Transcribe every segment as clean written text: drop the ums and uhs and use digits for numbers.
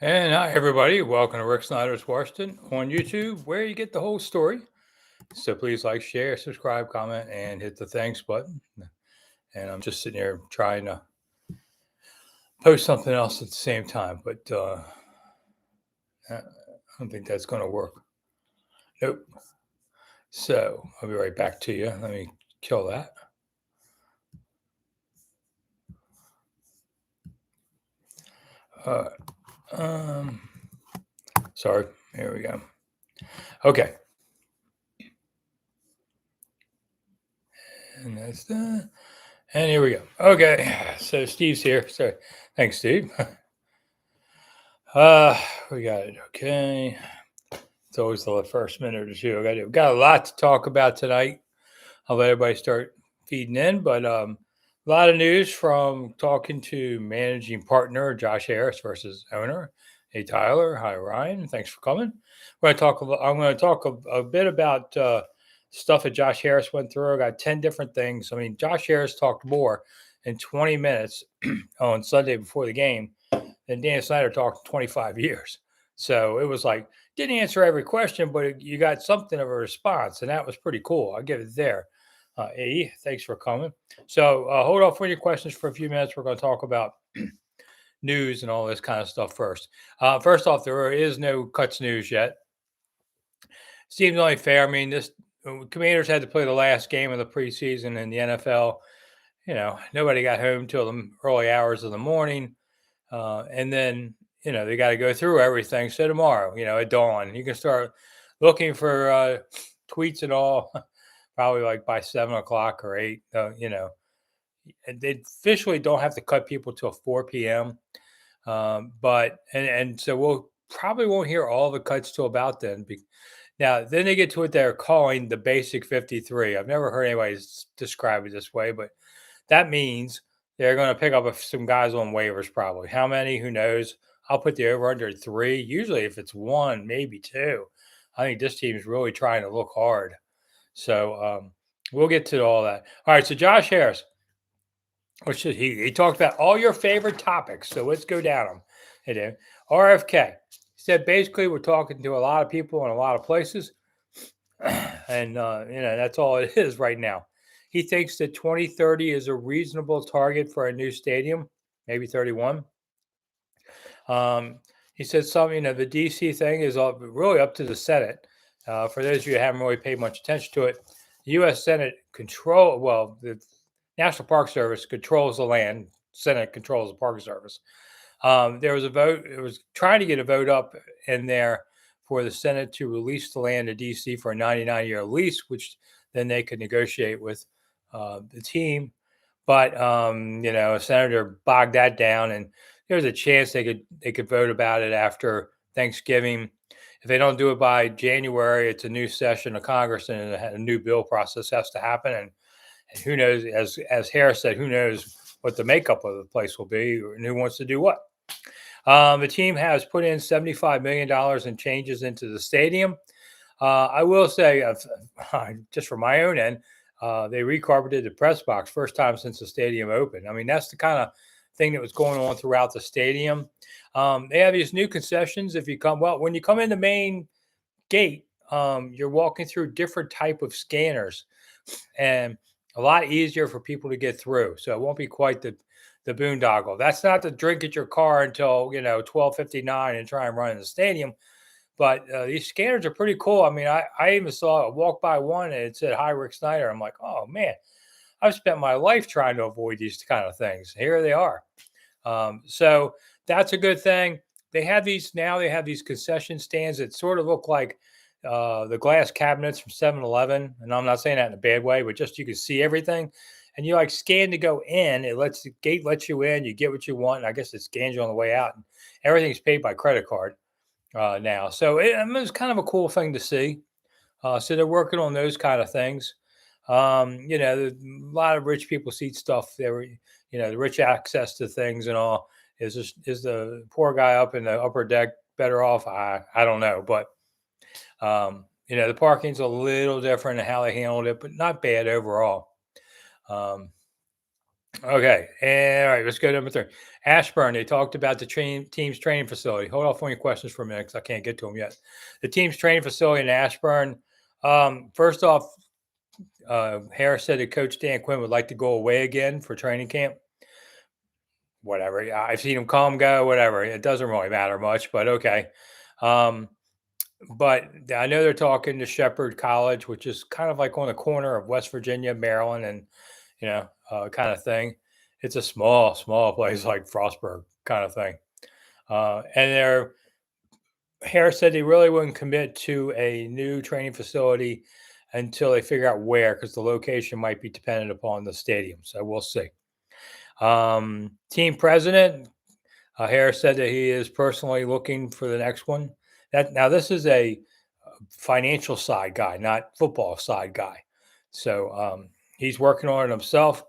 And hi, everybody. Welcome to Rick Snider's Washington on YouTube, where you get the whole story. So please like, share, subscribe, comment, and hit the thanks button. And I'm just sitting here trying to post something else at the same time, but I don't think that's going to work. Nope. So I'll be right back to you. Let me kill that. Sorry. Here we go. Okay. And that's that. And here we go. Okay. So Steve's here. So thanks, Steve. We got it. Okay. It's always the first minute or two. We've got a lot to talk about tonight. I'll let everybody start feeding in, but a lot of news from talking to managing partner Josh Harris versus owner. Hey Tyler, hi Ryan, thanks for coming. I'm going to talk a bit about stuff that Josh Harris went through. I got 10 different things. I mean, Josh Harris talked more in 20 minutes on Sunday before the game than Dan Snider talked in 25 years. So it was like, didn't answer every question, but you got something of a response, and that was pretty cool. I'll give it there. Thanks for coming. So hold off on your questions for a few minutes. We're going to talk about news and all this kind of stuff first. First off, there is no cuts news yet. Seems only fair. I mean, this Commanders had to play the last game of the preseason in the NFL. Nobody got home till the early hours of the morning. And then, they got to go through everything. So tomorrow, at dawn, you can start looking for tweets and all, probably like by 7 o'clock or 8. They officially don't have to cut people till 4 p.m. And so we'll probably won't hear all the cuts till about then. Now, then they get to what they're calling the basic 53. I've never heard anybody describe it this way, but that means they're going to pick up some guys on waivers, probably. How many? Who knows? I'll put the over under 3. Usually, if it's 1, maybe 2. I think this team is really trying to look hard. So we'll get to all that. All right. So Josh Harris, he talked about all your favorite topics. So let's go down them. RFK. He said basically we're talking to a lot of people in a lot of places, and that's all it is right now. He thinks that 2030 is a reasonable target for a new stadium, maybe 31. He said something, the DC thing is really up to the Senate. For those of you who haven't really paid much attention to it, the U.S. Senate the National Park Service controls the land. Senate controls the Park Service. There was a vote. It was trying to get a vote up in there for the Senate to release the land to DC for a 99-year lease, which then they could negotiate with the team. But a senator bogged that down, and there's a chance they could vote about it after Thanksgiving. If they don't do it by January, it's a new session of Congress, and a new bill process has to happen. And who knows? As Harris said, who knows what the makeup of the place will be, and who wants to do what. The team has put in $75 million in changes into the stadium. I will say, just from my own end, they recarpeted the press box first time since the stadium opened. I mean, that's the kind of thing that was going on throughout the stadium. They have these new concessions. When you come in the main gate, you're walking through different type of scanners, and a lot easier for people to get through. So it won't be quite the boondoggle. That's not to drink at your car until 12:59 and try and run in the stadium. But these scanners are pretty cool. I mean, I even saw a walk by one and it said, "Hi, Rick Snider." I'm like, oh man, I've spent my life trying to avoid these kind of things. Here they are. So that's a good thing. They have these concession stands that sort of look like the glass cabinets from 7-Eleven. And I'm not saying that in a bad way, but just you can see everything. And you scan to go in. The gate lets you in. You get what you want. And I guess it scans you on the way out. And everything's paid by credit card now. So it's kind of a cool thing to see. So they're working on those kind of things. A lot of rich people see stuff. The rich access to things and all. Is the poor guy up in the upper deck better off? I don't know, but the parking's a little different in how they handled it, but not bad overall. Okay. And all right, let's go to number three. Ashburn, they talked about the team's training facility. Hold off on your questions for a minute because I can't get to them yet. The team's training facility in Ashburn. First off, Harris said that Coach Dan Quinn would like to go away again for training camp. Whatever. I've seen him come, go, whatever. It doesn't really matter much, but okay. Um, but I know they're talking to Shepherd College, which is kind of like on the corner of West Virginia, Maryland, and kind of thing. It's a small place like Frostburg kind of thing. And they're Harris said they really wouldn't commit to a new training facility until they figure out where, because the location might be dependent upon the stadium. So we'll see. Team president Harris said that he is personally looking for the next one. That now this is a financial side guy, not football side guy. So he's working on it himself.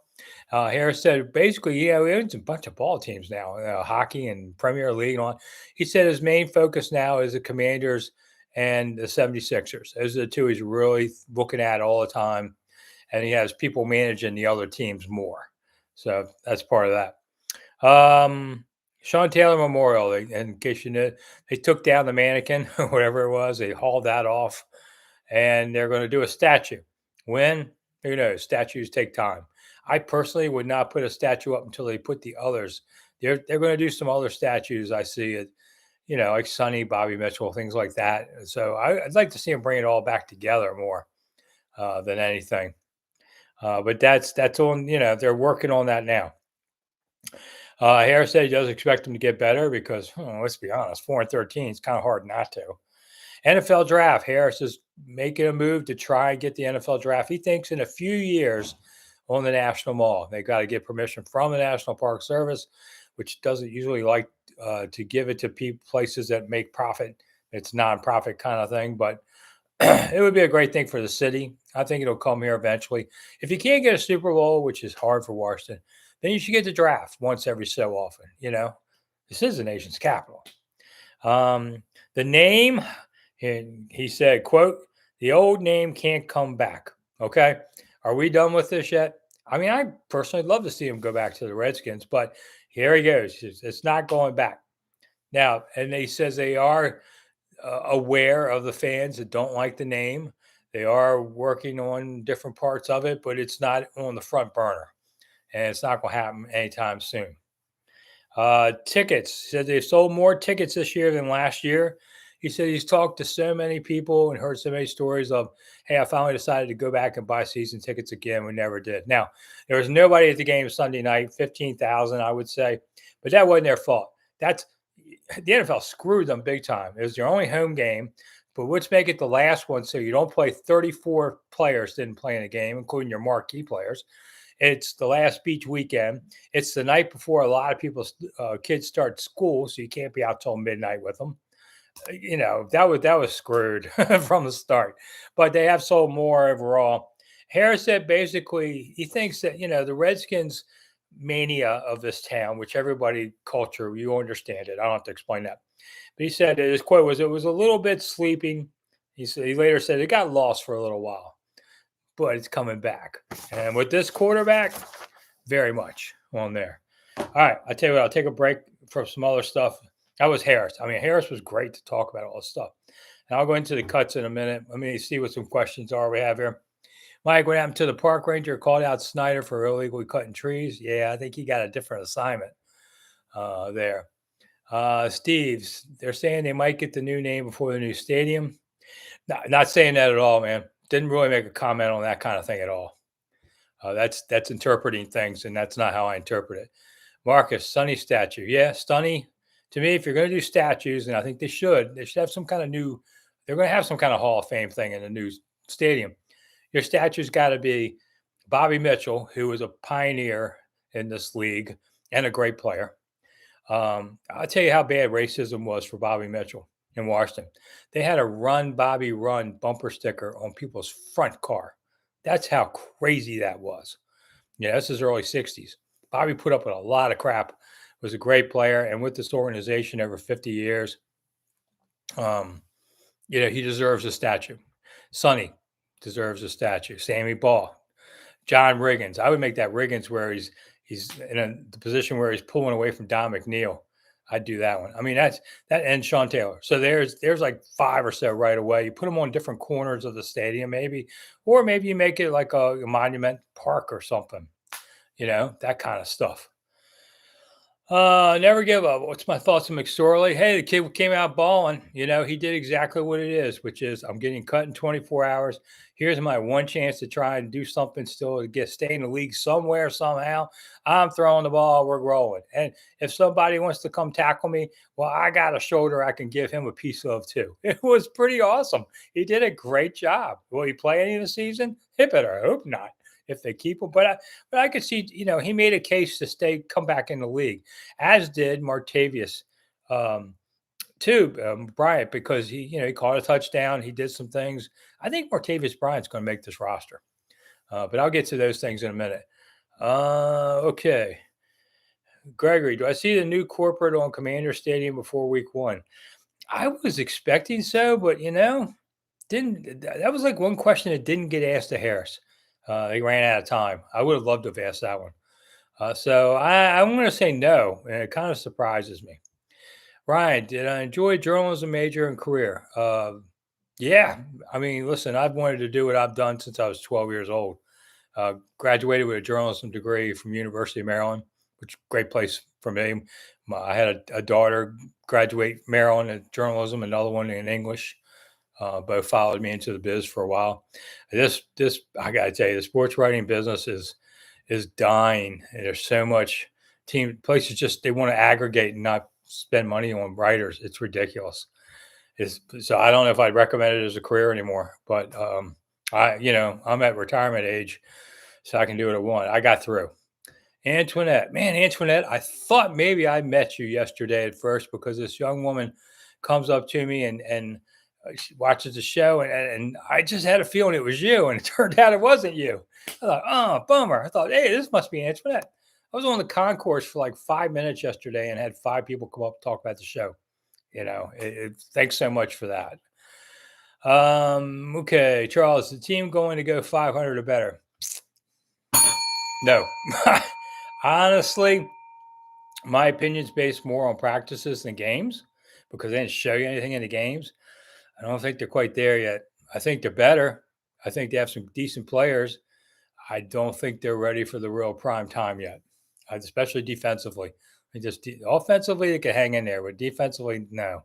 Harris said basically, we own a bunch of ball teams now, hockey and Premier League and all. He said his main focus now is the Commanders and the 76ers. Those are the two he's really looking at all the time. And he has people managing the other teams more. So that's part of that. Sean Taylor Memorial, in case you know, they took down the mannequin or whatever it was. They hauled that off and they're going to do a statue. When? Who knows? Statues take time. I personally would not put a statue up until they put the others. They're going to do some other statues. I see it, like Sonny, Bobby Mitchell, things like that. So I'd like to see them bring it all back together more than anything. But that's on. They're working on that now. Harris said he does expect him to get better because let's be honest, 4-13 is kind of hard not to. NFL draft. Harris is making a move to try and get the NFL draft. He thinks in a few years on the National Mall. They got to get permission from the National Park Service, which doesn't usually like to give it to places that make profit. It's nonprofit kind of thing, but it would be a great thing for the city. I think it'll come here eventually. If you can't get a Super Bowl, which is hard for Washington, then you should get the draft once every so often. This is the nation's capital. The name, and he said, quote, the old name can't come back. Okay. Are we done with this yet? I mean, I personally love to see him go back to the Redskins, but here he goes. It's not going back. Now, and he says they are aware of the fans that don't like the name. They are working on different parts of it, but it's not on the front burner. And it's not going to happen anytime soon. Tickets. He said they've sold more tickets this year than last year. He said he's talked to so many people and heard so many stories of, hey, I finally decided to go back and buy season tickets again. We never did. Now, there was nobody at the game Sunday night, 15,000, I would say, but that wasn't their fault. That's the NFL screwed them big time. It was their only home game, but let's make it the last one so you don't play 34 players didn't play in a game, including your marquee players. It's the last beach weekend. It's the night before a lot of people's kids start school, so you can't be out till midnight with them. That was screwed from the start. But they have sold more overall. Harris said basically he thinks that the Redskins mania of this town, which everybody culture you understand it. I don't have to explain that. But he said his quote was, "It was a little bit sleeping." He later said it got lost for a little while, but it's coming back. And with this quarterback, very much on there. All right, I tell you what, I'll take a break for some other stuff. That was Harris. I mean, Harris was great to talk about all this stuff. And I'll go into the cuts in a minute. Let me see what some questions are we have here. Mike, what happened to the park ranger called out Snider for illegally cutting trees? Yeah, I think he got a different assignment there. Steve's, they're saying they might get the new name before the new stadium. Not saying that at all, man. Didn't really make a comment on that kind of thing at all. That's interpreting things, and that's not how I interpret it. Marcus, Sonny statue. Yeah, Sonny. To me, if you're going to do statues, and I think they should have some kind of new, they're going to have some kind of Hall of Fame thing in the new stadium. Your statue's got to be Bobby Mitchell, who was a pioneer in this league and a great player. I'll tell you how bad racism was for Bobby Mitchell in Washington. They had a Run Bobby Run bumper sticker on people's front car. That's how crazy that was. Yeah, this is early 60s. Bobby put up with a lot of crap, was a great player, and with this organization over 50 years, he deserves a statue. Sonny deserves a statue. Sammy Ball, John Riggins. I would make that Riggins where he's in the position where he's pulling away from Don McNeil. I'd do that one. I mean, that and Sean Taylor. So there's like 5 or so right away. You put them on different corners of the stadium, maybe, or maybe you make it like a monument park or something. That kind of stuff. Never give up. What's my thoughts on McSorley? Hey, the kid came out balling. He did exactly what it is, which is I'm getting cut in 24 hours. Here's my one chance to try and do something still to stay in the league somewhere, somehow. I'm throwing the ball. We're rolling. And if somebody wants to come tackle me, well, I got a shoulder I can give him a piece of too. It was pretty awesome. He did a great job. Will he play any of the season? He better hope not if they keep him. But I could see, he made a case to come back in the league, as did Martavius, too, Bryant, because he caught a touchdown. He did some things. I think Martavius Bryant's going to make this roster, but I'll get to those things in a minute. Okay. Gregory, do I see the new corporate on Commander Stadium before week 1? I was expecting so, but that was like one question that didn't get asked to Harris. They ran out of time. I would have loved to have asked that one. So I'm going to say no, and it kind of surprises me. Ryan, did I enjoy journalism major and career? Yeah. I mean, listen, I've wanted to do what I've done since I was 12 years old. Graduated with a journalism degree from University of Maryland, which is a great place for me. I had a daughter graduate Maryland in journalism, another one in English. Both followed me into the biz for a while. This I gotta tell you, the sports writing business is dying. There's so much places just they want to aggregate and not spend money on writers. It's ridiculous. So I don't know if I'd recommend it as a career anymore. But I'm at retirement age, so I can do what I want. I got through. Antoinette, I thought maybe I met you yesterday at first because this young woman comes up to me and she watches the show, and I just had a feeling it was you, and it turned out it wasn't you. I thought, oh, bummer. I thought, hey, this must be Antoinette. I was on the concourse for like 5 minutes yesterday and had 5 people come up and talk about the show. Thanks so much for that. Okay, Charles, the team going to go 500 or better? No. Honestly, my opinion is based more on practices than games because they didn't show you anything in the games. I don't think they're quite there yet. I think they're better. I think they have some decent players. I don't think they're ready for the real prime time yet, especially defensively. Offensively, they can hang in there, but defensively, no.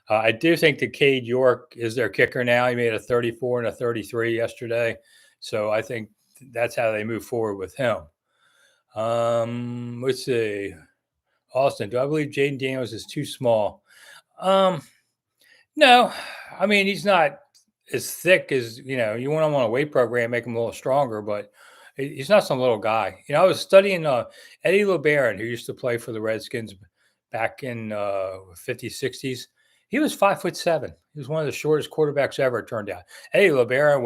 I do think that Cade York is their kicker now. He made a 34 and a 33 yesterday. So I think that's how they move forward with him. Let's see. Austin, do I believe Jaden Daniels is too small? No. I mean, he's not as thick as, you want him on a weight program, make him a little stronger, but he's not some little guy. I was studying Eddie LeBaron, who used to play for the Redskins back in 50s, 60s. He was 5'7". He was one of the shortest quarterbacks ever, it turned out. Eddie LeBaron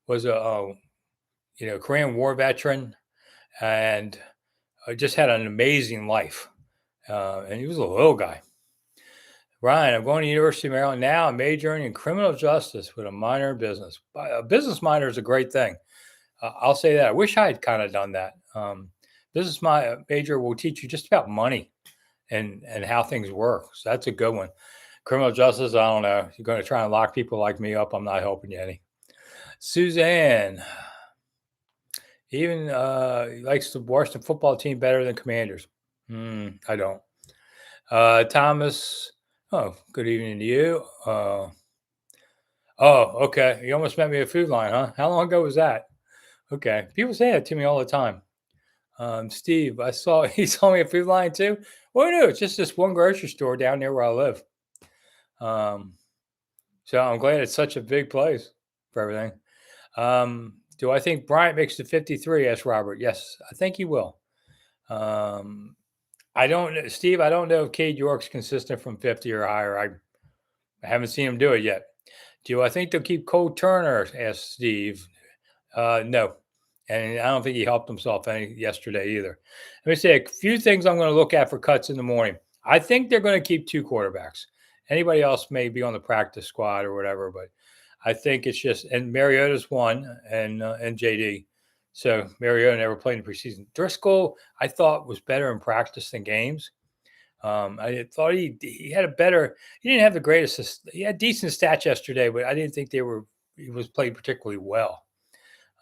was a Korean War veteran and just had an amazing life. And he was a little guy. Ryan, I'm going to University of Maryland now. I'm majoring in criminal justice with a minor in business. A business minor is a great thing. I'll say that. I wish I had kind of done that. Business major will teach you just about money and how things work. So that's a good one. Criminal justice, I don't know. You're going to try and lock people like me up. I'm not helping you any. Suzanne, even likes the Washington football team better than Commanders. I don't. Thomas, oh, good evening to you. Okay. You almost met me at Food Line, huh? How long ago was that? Okay. People say that to me all the time. Steve, he saw me at Food Line too. Well, no, it's just this one grocery store down there where I live. So I'm glad it's such a big place for everything. Do I think Bryant makes the 53? Asked Robert. Yes, I think he will. I don't know, Steve. I don't know if Cade York's consistent from 50 or higher. I haven't seen him do it yet. Do I think they'll keep Cole Turner? Asked Steve. No. And I don't think he helped himself any yesterday either. Let me say a few things I'm going to look at for cuts in the morning. I think they're going to keep 2 quarterbacks. Anybody else may be on the practice squad or whatever, but I think it's just, and Mariota's one and JD. So Mariota never played in preseason. Driscoll, I thought, was better in practice than games. I thought he had a better. He didn't have the greatest. He had decent stats yesterday, but I didn't think he was playing particularly well.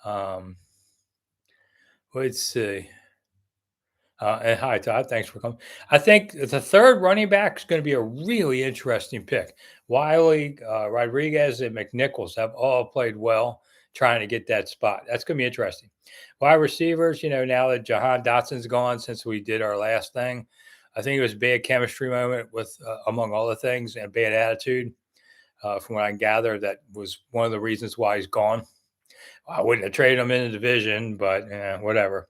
Um, let's see. And hi, Todd. Thanks for coming. I think the third running back is going to be a really interesting pick. Wiley, Rodriguez, and McNichols have all played well trying to get that spot. That's going to be interesting. Wide receivers, now that Jahan Dotson's gone since we did our last thing, I think it was a bad chemistry moment with, among other things, and bad attitude. From what I can gather, that was one of the reasons why he's gone. I wouldn't have traded him in the division, but whatever.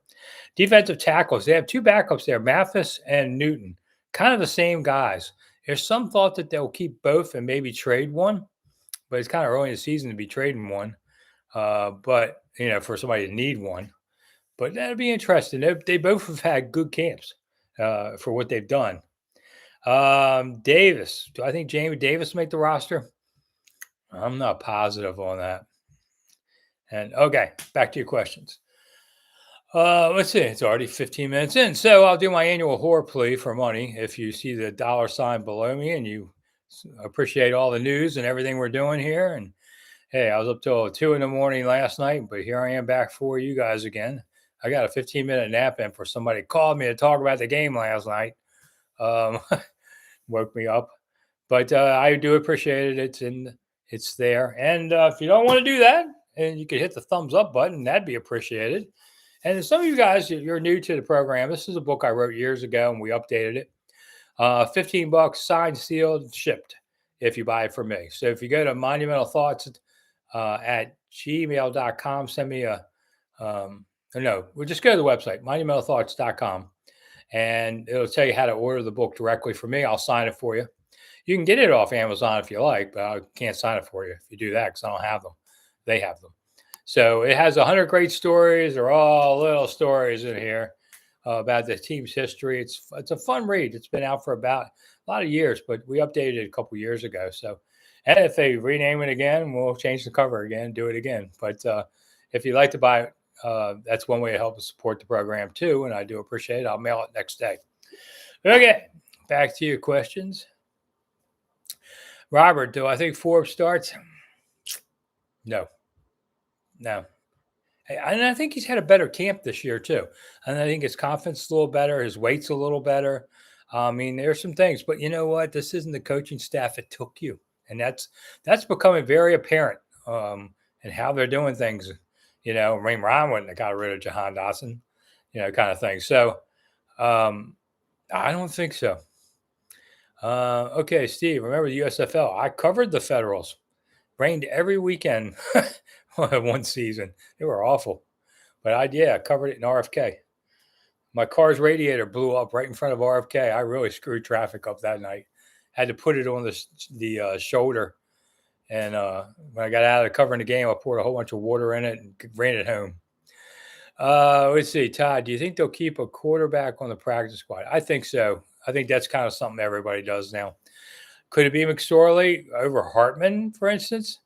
Defensive tackles, they have two backups there, Mathis and Newton, kind of the same guys. There's some thought that they'll keep both and maybe trade one, but it's kind of early in the season to be trading one. But for somebody to need one, but that'd be interesting. They both have had good camps for what they've done. Davis, do I think Jamie Davis make the roster? I'm not positive on that. And okay, back to your questions. Let's see. It's already 15 minutes in. So I'll do my annual whore plea for money. If you see the $ below me and you appreciate all the news and everything we're doing here. And hey, I was up till 2 in the morning last night, but here I am back for you guys again. I got a 15-minute nap in for somebody called me to talk about the game last night. Woke me up. But I do appreciate it. It's there. And if you don't want to do that, and you could hit the thumbs up button, that'd be appreciated. And some of you guys, you're new to the program. This is a book I wrote years ago, and we updated it. $15, signed, sealed, shipped if you buy it from me. So if you go to Monumental Thoughts at gmail.com, send me we'll just go to the website, monumentalthoughts.com, and it'll tell you how to order the book directly from me. I'll sign it for you. You can get it off Amazon if you like, but I can't sign it for you if you do that because I don't have them. They have them. So it has 100 great stories. They're all little stories in here about the team's history. It's a fun read. It's been out for about a lot of years, but we updated it a couple years ago. So, and if they rename it again, we'll change the cover again, do it again. But if you'd like to buy it, that's one way to help us support the program too, and I do appreciate it. I'll mail it next day. Okay, back to your questions. Robert, do I think Forbes starts? No. And I think he's had a better camp this year too. And I think his confidence is a little better. His weight's a little better. I mean, there's some things, but you know what? This isn't the coaching staff it took you, and that's becoming very apparent in how they're doing things. I mean, Ryan wouldn't have got rid of Jahan Dotson, kind of thing. So I don't think so. Okay, Steve, remember the USFL? I covered the Federals. Rained every weekend one season. They were awful. But I covered it in RFK. My car's radiator blew up right in front of RFK. I really screwed traffic up that night. Had to put it on the shoulder. And when I got out of covering the game, I poured a whole bunch of water in it and ran it home. Let's see, Todd, do you think they'll keep a quarterback on the practice squad? I think so. I think that's kind of something everybody does now. Could it be McSorley over Hartman, for instance?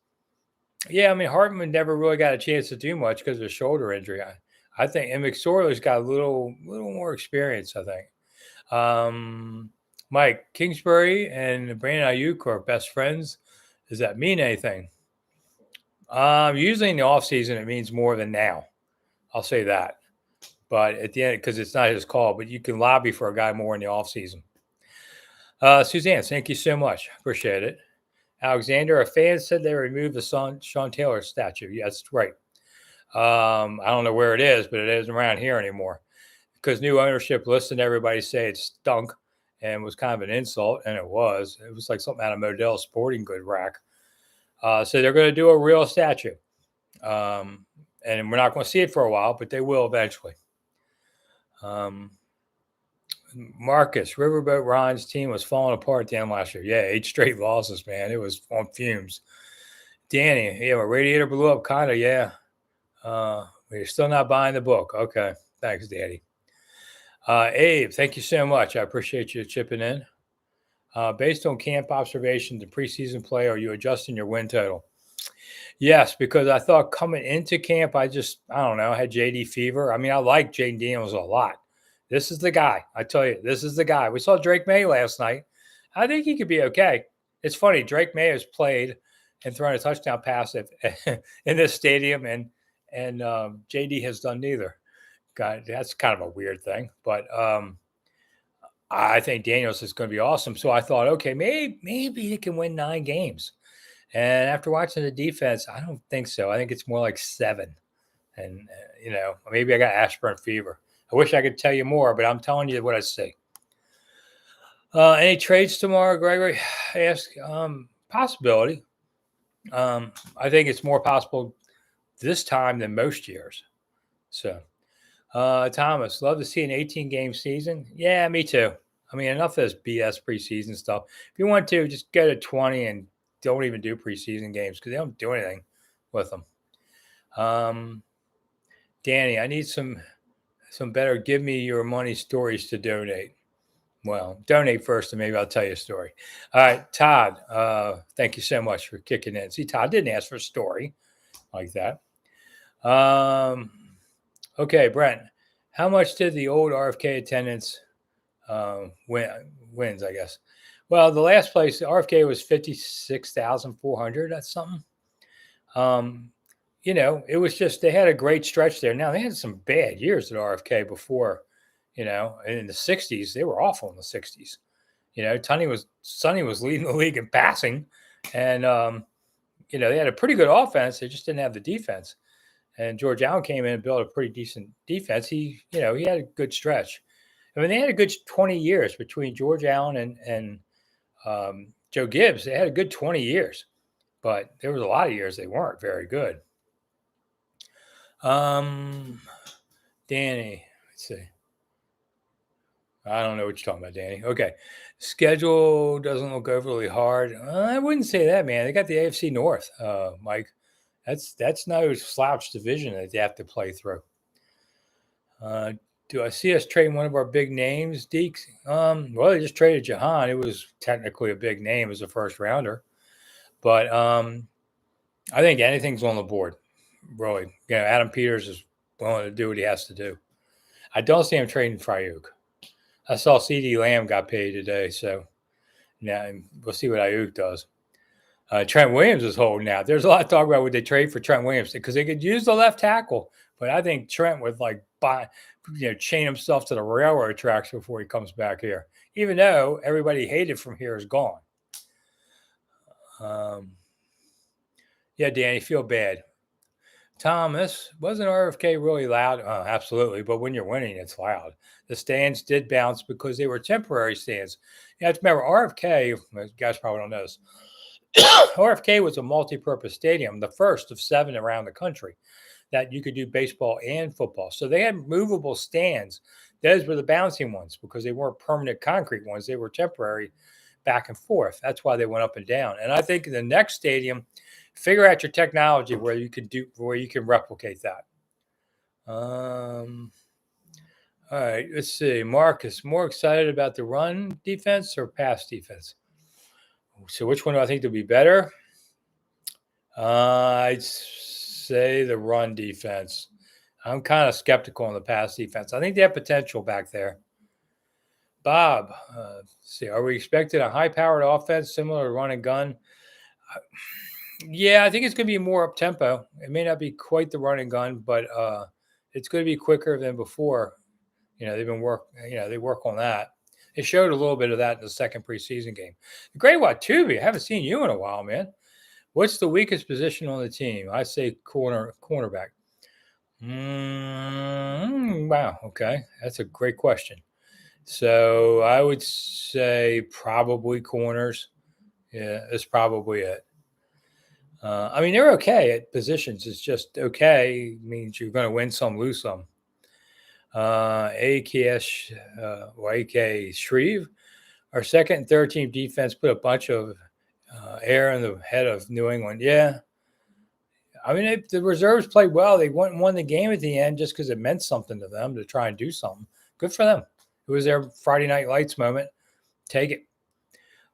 Yeah, I mean, Hartman never really got a chance to do much because of his shoulder injury. I think, and McSorley's got a little more experience, I think. Mike, Kingsbury and Brandon Ayuk are best friends. Does that mean anything? Usually in the offseason, it means more than now. I'll say that. But at the end, because it's not his call, but you can lobby for a guy more in the offseason. Suzanne, thank you so much. Appreciate it. Alexander, a fan said they removed the Sean Taylor statue. Yes, right. I don't know where it is, but it isn't around here anymore because new ownership listened to everybody say it stunk and was kind of an insult, and it was. It was like something out of Modell's sporting good rack. So they're going to do a real statue. And we're not going to see it for a while, but they will eventually. Marcus, Riverboat Ron's team was falling apart down last year. Yeah, 8 straight losses, man. It was on fumes. Danny, yeah, my radiator blew up, kind of, yeah. You're still not buying the book. Okay, thanks, Danny. Abe, thank you so much. I appreciate you chipping in. Based on camp observations and preseason play, are you adjusting your win total? Yes, because I thought coming into camp, I don't know, I had JD fever. I mean, I like Jaden Daniels a lot. This is the guy. I tell you, this is the guy. We saw Drake May last night. I think he could be okay. It's funny. Drake May has played and thrown a touchdown pass in this stadium, and JD has done neither. God, that's kind of a weird thing, but I think Daniels is going to be awesome. So I thought, okay, maybe he can win 9 games. And after watching the defense, I don't think so. I think it's more like 7. And, maybe I got aspirin fever. I wish I could tell you more, but I'm telling you what I see. Any trades tomorrow, Gregory? Ask. Possibility. I think it's more possible this time than most years. So, Thomas, love to see an 18-game season. Yeah, me too. I mean, enough of this BS preseason stuff. If you want to, just go to 20 and don't even do preseason games because they don't do anything with them. Danny, I need some better give me your money stories to donate. Well, donate first and maybe I'll tell you a story. All right, Todd, thank you so much for kicking in. See, Todd didn't ask for a story like that. Okay, Brent, how much did the old RFK attendance wins, I guess? Well, the last place, RFK was 56,400. That's something. It was just, they had a great stretch there. Now, they had some bad years at RFK before, in the 60s. They were awful in the 60s. Sonny was leading the league in passing. And, they had a pretty good offense. They just didn't have the defense. And George Allen came in and built a pretty decent defense. He had a good stretch. I mean, they had a good 20 years between George Allen and Joe Gibbs. They had a good 20 years, but there was a lot of years they weren't very good. Danny, let's see. I don't know what you're talking about, Danny. Okay. Schedule doesn't look overly hard. I wouldn't say that, man. They got the AFC North, Mike. That's no slouch division that they have to play through. Do I see us trading one of our big names, Deeks? Well, they just traded Jahan. It was technically a big name as a first rounder. But I think anything's on the board, really. Adam Peters is willing to do what he has to do. I don't see him trading Ayuk. I saw CeeDee Lamb got paid today, so yeah, we'll see what Ayuk does. Trent Williams is holding out. There's a lot of talk about what they trade for Trent Williams because they could use the left tackle, but I think Trent would chain himself to the railroad tracks before he comes back here. Even though everybody hated from here is gone. Yeah, Danny, feel bad. Thomas, wasn't RFK really loud? Absolutely, but when you're winning, it's loud. The stands did bounce because they were temporary stands. You have to remember, RFK, you guys probably don't know this, RFK was a multi-purpose stadium, the first of 7 around the country that you could do baseball and football. So they had movable stands. Those were the bouncing ones because they weren't permanent concrete ones. They were temporary back and forth. That's why they went up and down. And I think in the next stadium, figure out your technology where you can replicate that. All right, let's see. Marcus, more excited about the run defense or pass defense? So which one do I think will be better? I'd say the run defense. I'm kind of skeptical on the pass defense. I think they have potential back there. Bob, see, are we expecting a high-powered offense similar to run and gun? Yeah, I think it's going to be more up tempo. It may not be quite the run and gun, but it's going to be quicker than before. They work on that. They showed a little bit of that in the second preseason game. The Great Watubi, I haven't seen you in a while, man. What's the weakest position on the team? I say cornerback. Wow. Okay. That's a great question. So I would say probably corners. Yeah, that's probably it. I mean, they're okay at positions. It's just okay means you're going to win some, lose some. AK Shreve, our second and third team defense put a bunch of air in the head of New England. Yeah. I mean, the reserves played well. They won the game at the end just because it meant something to them to try and do something. Good for them. It was their Friday Night Lights moment. Take it.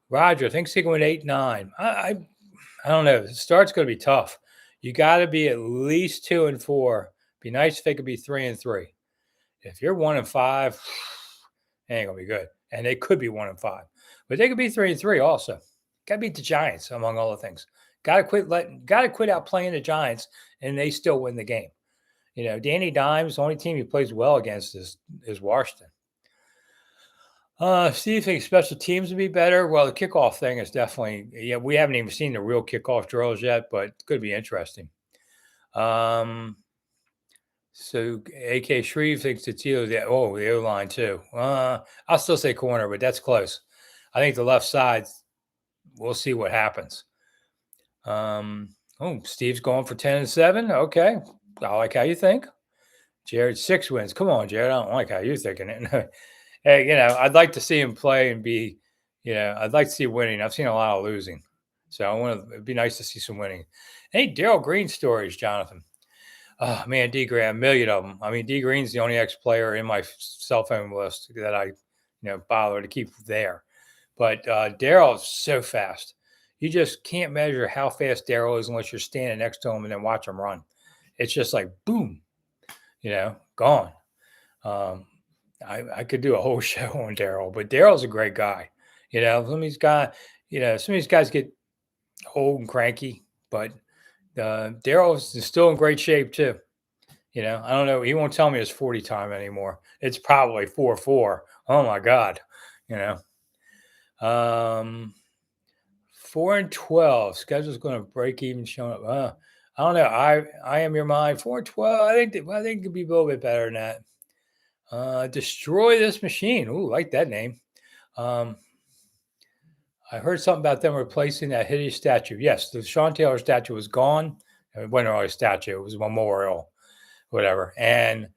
Roger, thinks they can win 8-9. I I don't know. The start's going to be tough. You got to be at least 2-4. Be nice if they could be 3-3. If you're 1-5, it ain't gonna be good. And they could be 1-5, but they could be 3-3 also. Got to beat the Giants among all the things. Got to quit out playing the Giants, and they still win the game. Danny Dimes, the only team he plays well against is Washington. Steve thinks special teams would be better. Well, the kickoff thing is definitely, we haven't even seen the real kickoff drills yet, but it could be interesting. So AK Shreve thinks it's either the O-line too. I'll still say corner, but that's close. I think the left side, we'll see what happens. Steve's going for 10-7. Okay. I like how you think. Jared, 6 wins. Come on, Jared. I don't like how you're thinking it. Hey, I'd like to see him play and be, I'd like to see winning. I've seen a lot of losing. So it'd be nice to see some winning. Hey, Daryl Green stories, Jonathan. Oh man, D Green, a million of them. I mean, D Green's the only ex-player in my cell phone list that I, bother to keep there. But Daryl is so fast. You just can't measure how fast Daryl is unless you're standing next to him and then watch him run. It's just like boom, gone. I could do a whole show on Daryl, but Daryl's a great guy. Some of these guys get old and cranky, but Daryl is still in great shape too. I don't know. He won't tell me his 40 time anymore. It's probably 4-4. Oh my God. 4-12. Schedule's going to break even showing up. I don't know. I am your mind. 4-12. I think it could be a little bit better than that. Destroy this machine. Ooh, like that name. I heard something about them replacing that hideous statue. Yes, the Sean Taylor statue was gone. It wasn't really a statue. It was a memorial, whatever. And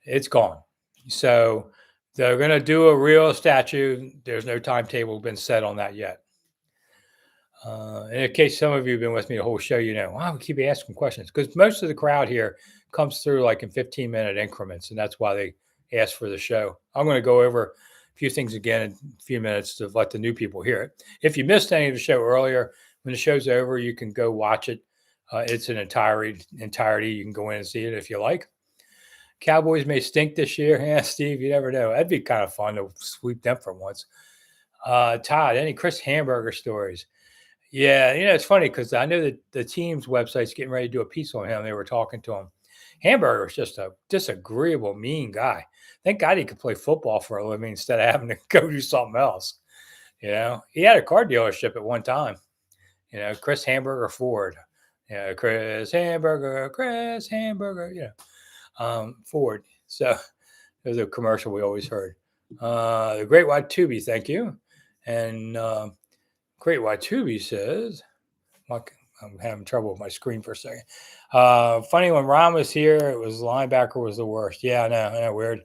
it's gone. So they're going to do a real statue. There's no timetable been set on that yet. In case some of you have been with me the whole show, we keep asking questions because most of the crowd here comes through like in 15-minute increments, and that's why they ask for the show. I'm going to go over a few things again in a few minutes to let the new people hear it. If you missed any of the show earlier, when the show's over, you can go watch it. It's an entirety. You can go in and see it if you like. Cowboys may stink this year. Yeah, Steve, you never know. That'd be kind of fun to sweep them for once. Todd, any Chris Hamburger stories? Yeah, it's funny because I know that the team's website's getting ready to do a piece on him. They were talking to him. Hamburger's just a disagreeable, mean guy. Thank God he could play football for a living instead of having to go do something else. He had a car dealership at one time. Chris Hamburger Ford. Chris Hamburger. Ford. So there's a commercial we always heard. The Great White Tubi, thank you. And Great White Tubi says, I'm having trouble with my screen for a second. Funny when Ron was here, it was linebacker was the worst. Yeah, I know, weird.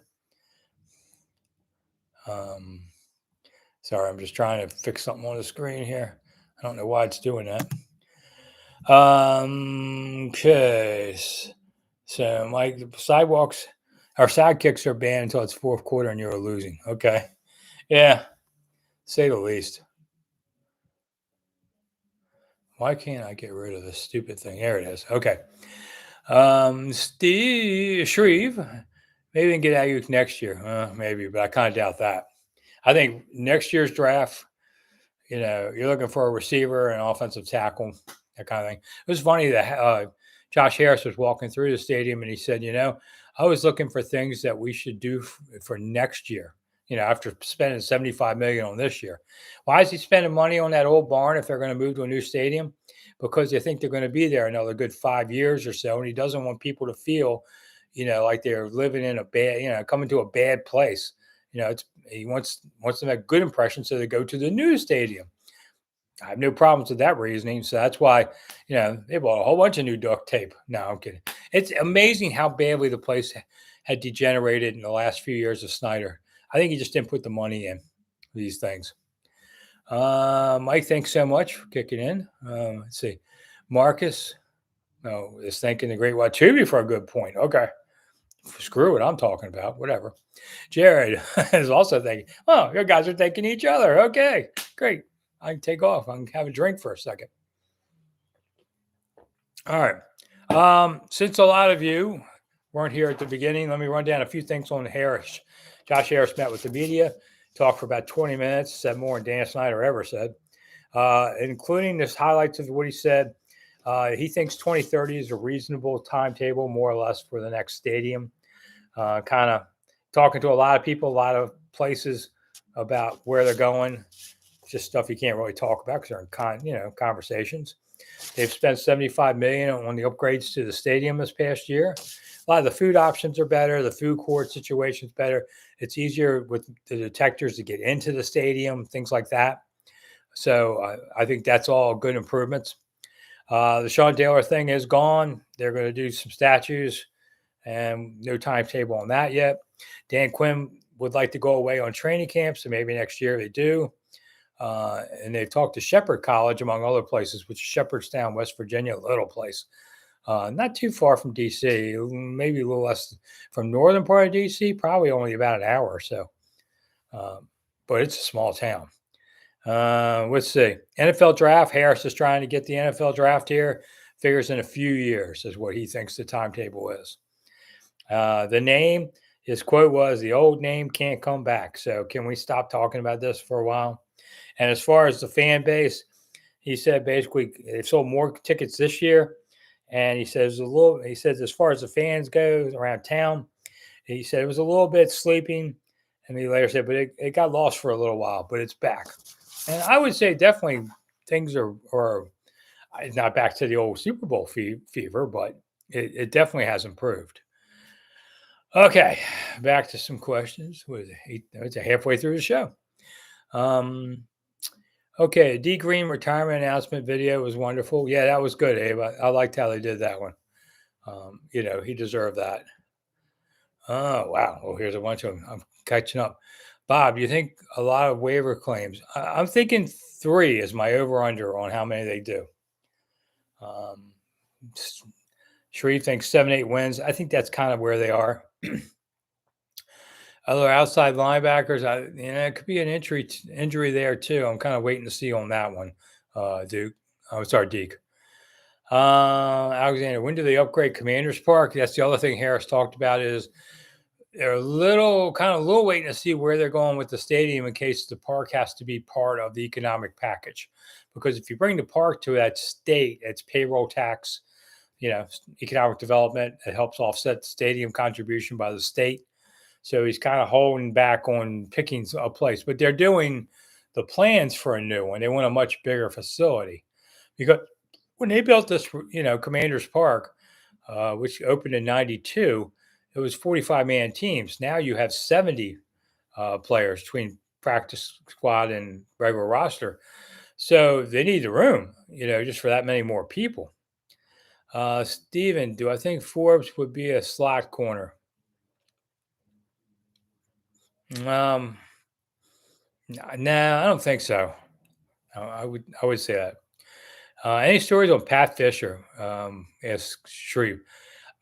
Sorry, I'm just trying to fix something on the screen here. I don't know why it's doing that. Okay. So, Mike, the sidekicks are banned until it's fourth quarter and you're losing. Okay. Yeah. Say the least. Why can't I get rid of this stupid thing? There it is. Okay. Steve Shreve, maybe we can get Ayuk next year. Maybe, but I kind of doubt that. I think next year's draft, you're looking for a receiver and offensive tackle, that kind of thing. It was funny that Josh Harris was walking through the stadium and he said, I was looking for things that we should do for next year, after spending $75 million on this year. Why is he spending money on that old barn if they're going to move to a new stadium? Because they think they're going to be there another good 5 years or so. And he doesn't want people to feel, like they're living in a bad, coming to a bad place. He wants to make good impression, so they go to the new stadium. I have no problems with that reasoning. So that's why, they bought a whole bunch of new duct tape. No, I'm kidding. It's amazing how badly the place had degenerated in the last few years of Snider. I think he just didn't put the money in these things. Mike, thanks so much for kicking in. Let's see. Marcus is thanking the Great White Tubi for a good point. Okay. Screw what I'm talking about. Whatever. Jared is also thinking, oh, you guys are thanking each other. Okay, great. I can take off. I can have a drink for a second. All right. Since a lot of you weren't here at the beginning, let me run down a few things on Harris. Josh Harris met with the media, talked for about 20 minutes, said more than Dan Snider ever said, including this highlights of what he said. He thinks 2030 is a reasonable timetable, more or less, for the next stadium. Kind of talking to a lot of people, a lot of places about where they're going. Just stuff you can't really talk about because they're in conversations. They've spent 75 million on the upgrades to the stadium this past year. A lot of the food options are better. The food court situation is better. It's easier with the detectors to get into the stadium, things like that. So I think that's all good improvements. The Sean Taylor thing is gone. They're going to do some statues and no timetable on that yet. Dan Quinn would like to go away on training camps, so maybe next year they do. And they've talked to Shepherd College, among other places, which is Shepherdstown, West Virginia, a little place. Not too far from D.C., maybe a little less from northern part of D.C., probably only about an hour or so. But it's a small town. Let's see. NFL draft. Harris is trying to get the NFL draft here. Figures in a few years is what he thinks the timetable is. The name, his quote was, "The old name can't come back." So can we stop talking about this for a while? And as far as the fan base, he said basically they sold more tickets this year. And he says as far as the fans go around town, he said it was a little bit sleeping. And he later said, but it got lost for a little while, but it's back. And I would say definitely things are not back to the old Super Bowl fever, but it definitely has improved. Okay, back to some questions. It's halfway through the show. Okay, D Green retirement announcement video was wonderful. Yeah, that was good, Abe. I liked how they did that one. He deserved that. Oh, wow. Well, here's a bunch of them. I'm catching up. Bob, you think a lot of waiver claims? I'm thinking 3 is my over under on how many they do. Sharif thinks 7-8 wins. I think that's kind of where they are. Other outside linebackers, it could be an injury there too. I'm kind of waiting to see on that one, Duke. Oh, sorry, Deke. Alexander, when do they upgrade Commanders Park? That's the other thing Harris talked about is they're a little waiting to see where they're going with the stadium in case the park has to be part of the economic package. Because if you bring the park to that state, it's payroll tax, economic development. It helps offset the stadium contribution by the state. So he's kind of holding back on picking a place, but they're doing the plans for a new one. They want a much bigger facility because when they built this, Commanders Park, which opened in '92, it was 45-man teams. Now you have 70 players between practice squad and regular roster. So they need the room, just for that many more people. Steven, do I think Forbes would be a slot corner? No, I don't think so. I would say that. Any stories on Pat Fisher? Asks Shreve.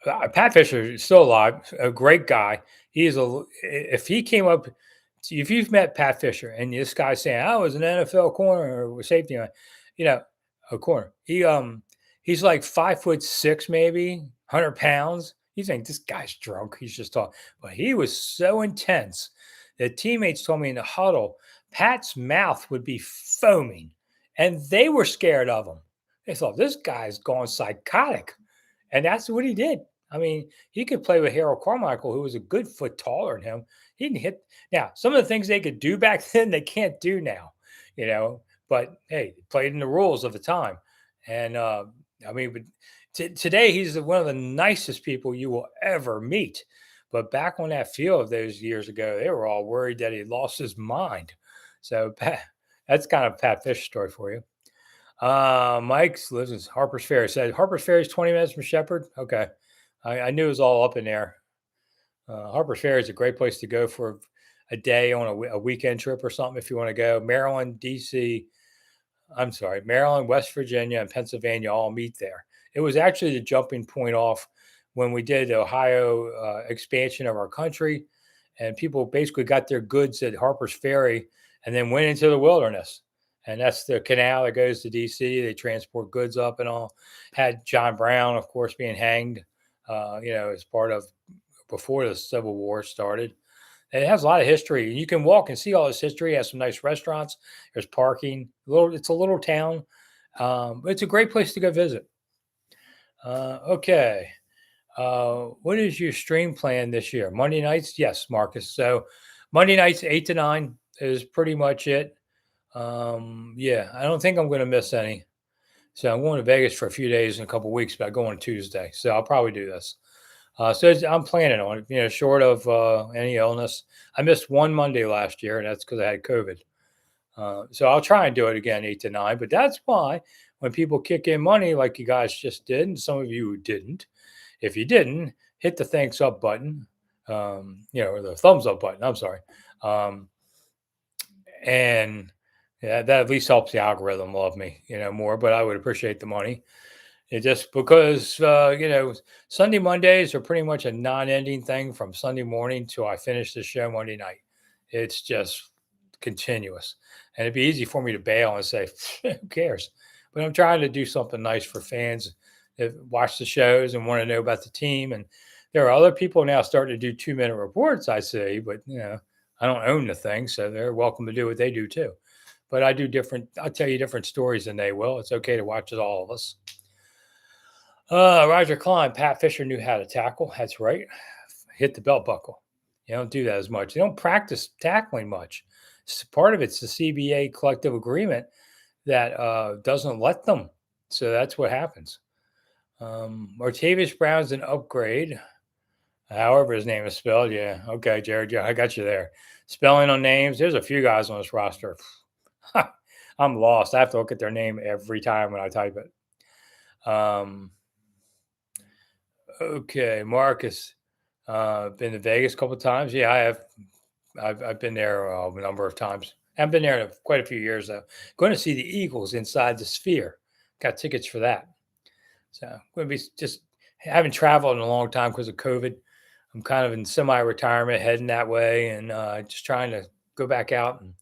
Pat Fisher is still alive, a great guy. If he came up, if you've met Pat Fisher and this guy's saying, I was an NFL corner or safety, a corner. He's like 5'6", maybe 100 pounds. You think this guy's drunk? He's just talking, but he was so intense that teammates told me in the huddle, Pat's mouth would be foaming, and they were scared of him. They thought this guy's gone psychotic, and that's what he did. I mean, he could play with Harold Carmichael, who was a good foot taller than him. He didn't hit. Now, some of the things they could do back then, they can't do now, But hey, played in the rules of the time. And but today he's one of the nicest people you will ever meet. But back on that field those years ago, they were all worried that he lost his mind. So that's kind of Pat Fish story for you. Mike lives in Harper's Ferry. Said Harper's Ferry is 20 minutes from Shepherd. Okay. I knew it was all up in there. Harper's Ferry is a great place to go for a day on a weekend trip or something if you want to go. Maryland, Maryland, West Virginia, and Pennsylvania all meet there. It was actually the jumping point off when we did the Ohio expansion of our country, and people basically got their goods at Harper's Ferry and then went into the wilderness. and that's the canal that goes to DC. They transport goods up and all. Had John Brown, of course, being hanged, as part of before the Civil War started. And it has a lot of history. You can walk and see all this history. It has some nice restaurants. There's parking. It's a little town. But it's a great place to go visit. Okay. What is your stream plan this year? Monday nights? Yes, Marcus. So Monday nights, 8 to 9 is pretty much it. Yeah, I don't think I'm going to miss any. So I'm going to Vegas for a few days in a couple of weeks, but I go on Tuesday. So I'll probably do this. I'm planning on it, short of any illness. I missed one Monday last year, and that's because I had COVID. So I'll try and do it again, 8 to 9. But that's why when people kick in money like you guys just did, and some of you didn't, if you didn't, hit the thanks up button, or the thumbs up button. I'm sorry. And yeah, that at least helps the algorithm love me, more, but I would appreciate the money. It just because, Sunday Mondays are pretty much a non-ending thing from Sunday morning till I finish the show Monday night. It's just continuous. And it'd be easy for me to bail and say, who cares? But I'm trying to do something nice for fans that watch the shows and want to know about the team. And there are other people now starting to do 2-minute reports, I see, but, I don't own the thing. So they're welcome to do what they do too. But I'll tell you different stories than they will. It's okay to watch it, all of us. Roger Klein, Pat Fisher knew how to tackle. That's right. Hit the belt buckle. You don't do that as much. You don't practice tackling much. Part of it's the CBA collective agreement that doesn't let them. So that's what happens. Martavius Brown's an upgrade. However his name is spelled. Yeah. Okay, Jared. Yeah, I got you there. Spelling on names. There's a few guys on this roster. I'm lost. I have to look at their name every time when I type it. Okay, Marcus. Been to Vegas a couple of times. Yeah, I have. I've been there a number of times. I haven't been there in quite a few years though. Going to see the Eagles inside the Sphere. Got tickets for that. So I'm going to be just haven't traveled in a long time because of COVID. I'm kind of in semi-retirement, heading that way, and just trying to go back out and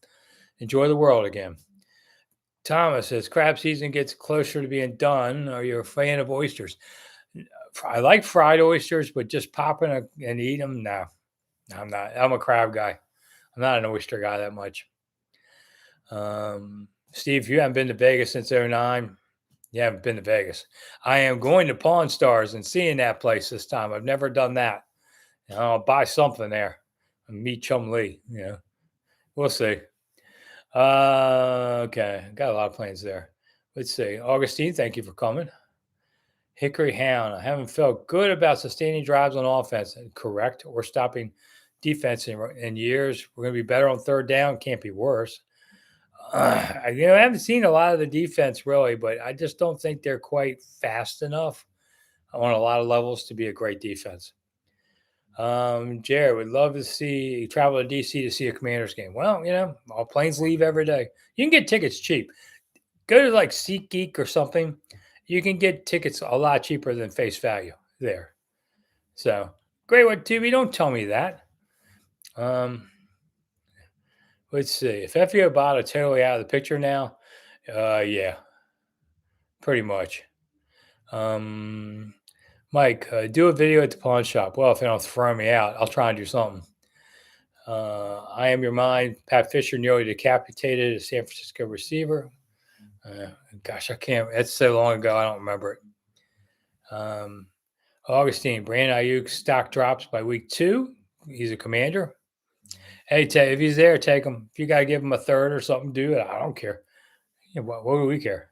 enjoy the world again. Thomas says crab season gets closer to being done. Are you a fan of oysters? I like fried oysters, but just popping and eat them, no, I'm not. I'm a crab guy. I'm not an oyster guy that much. Steve, you haven't been to Vegas since 09. You haven't been to Vegas. I am going to Pawn Stars and seeing that place this time. I've never done that. I'll buy something there and meet Chum Lee. We'll see. Okay. Got a lot of plans there. Let's see. Augustine, thank you for coming. Hickory Hound. I haven't felt good about sustaining drives on offense. Correct. Or stopping defense in years. We're going to be better on third down. Can't be worse. I haven't seen a lot of the defense really, but I just don't think they're quite fast enough on a lot of levels to be a great defense. Jared would love to travel to DC to see a Commanders game. Well, all planes leave every day. You can get tickets cheap. Go to like SeatGeek or something. You can get tickets a lot cheaper than face value there. So great one, TV. Don't tell me that. Let's see. If FEO bot are totally out of the picture now, yeah, pretty much. Mike, do a video at the pawn shop. Well, if they don't throw me out, I'll try and do something. I am your mind. Pat Fisher nearly decapitated a San Francisco receiver. Gosh, I can't. It's so long ago. I don't remember it. Augustine, Brandon Ayuk stock drops by week 2. He's a Commander. Hey, if he's there, take him. If you got to give him a third or something, do it. I don't care. What do we care?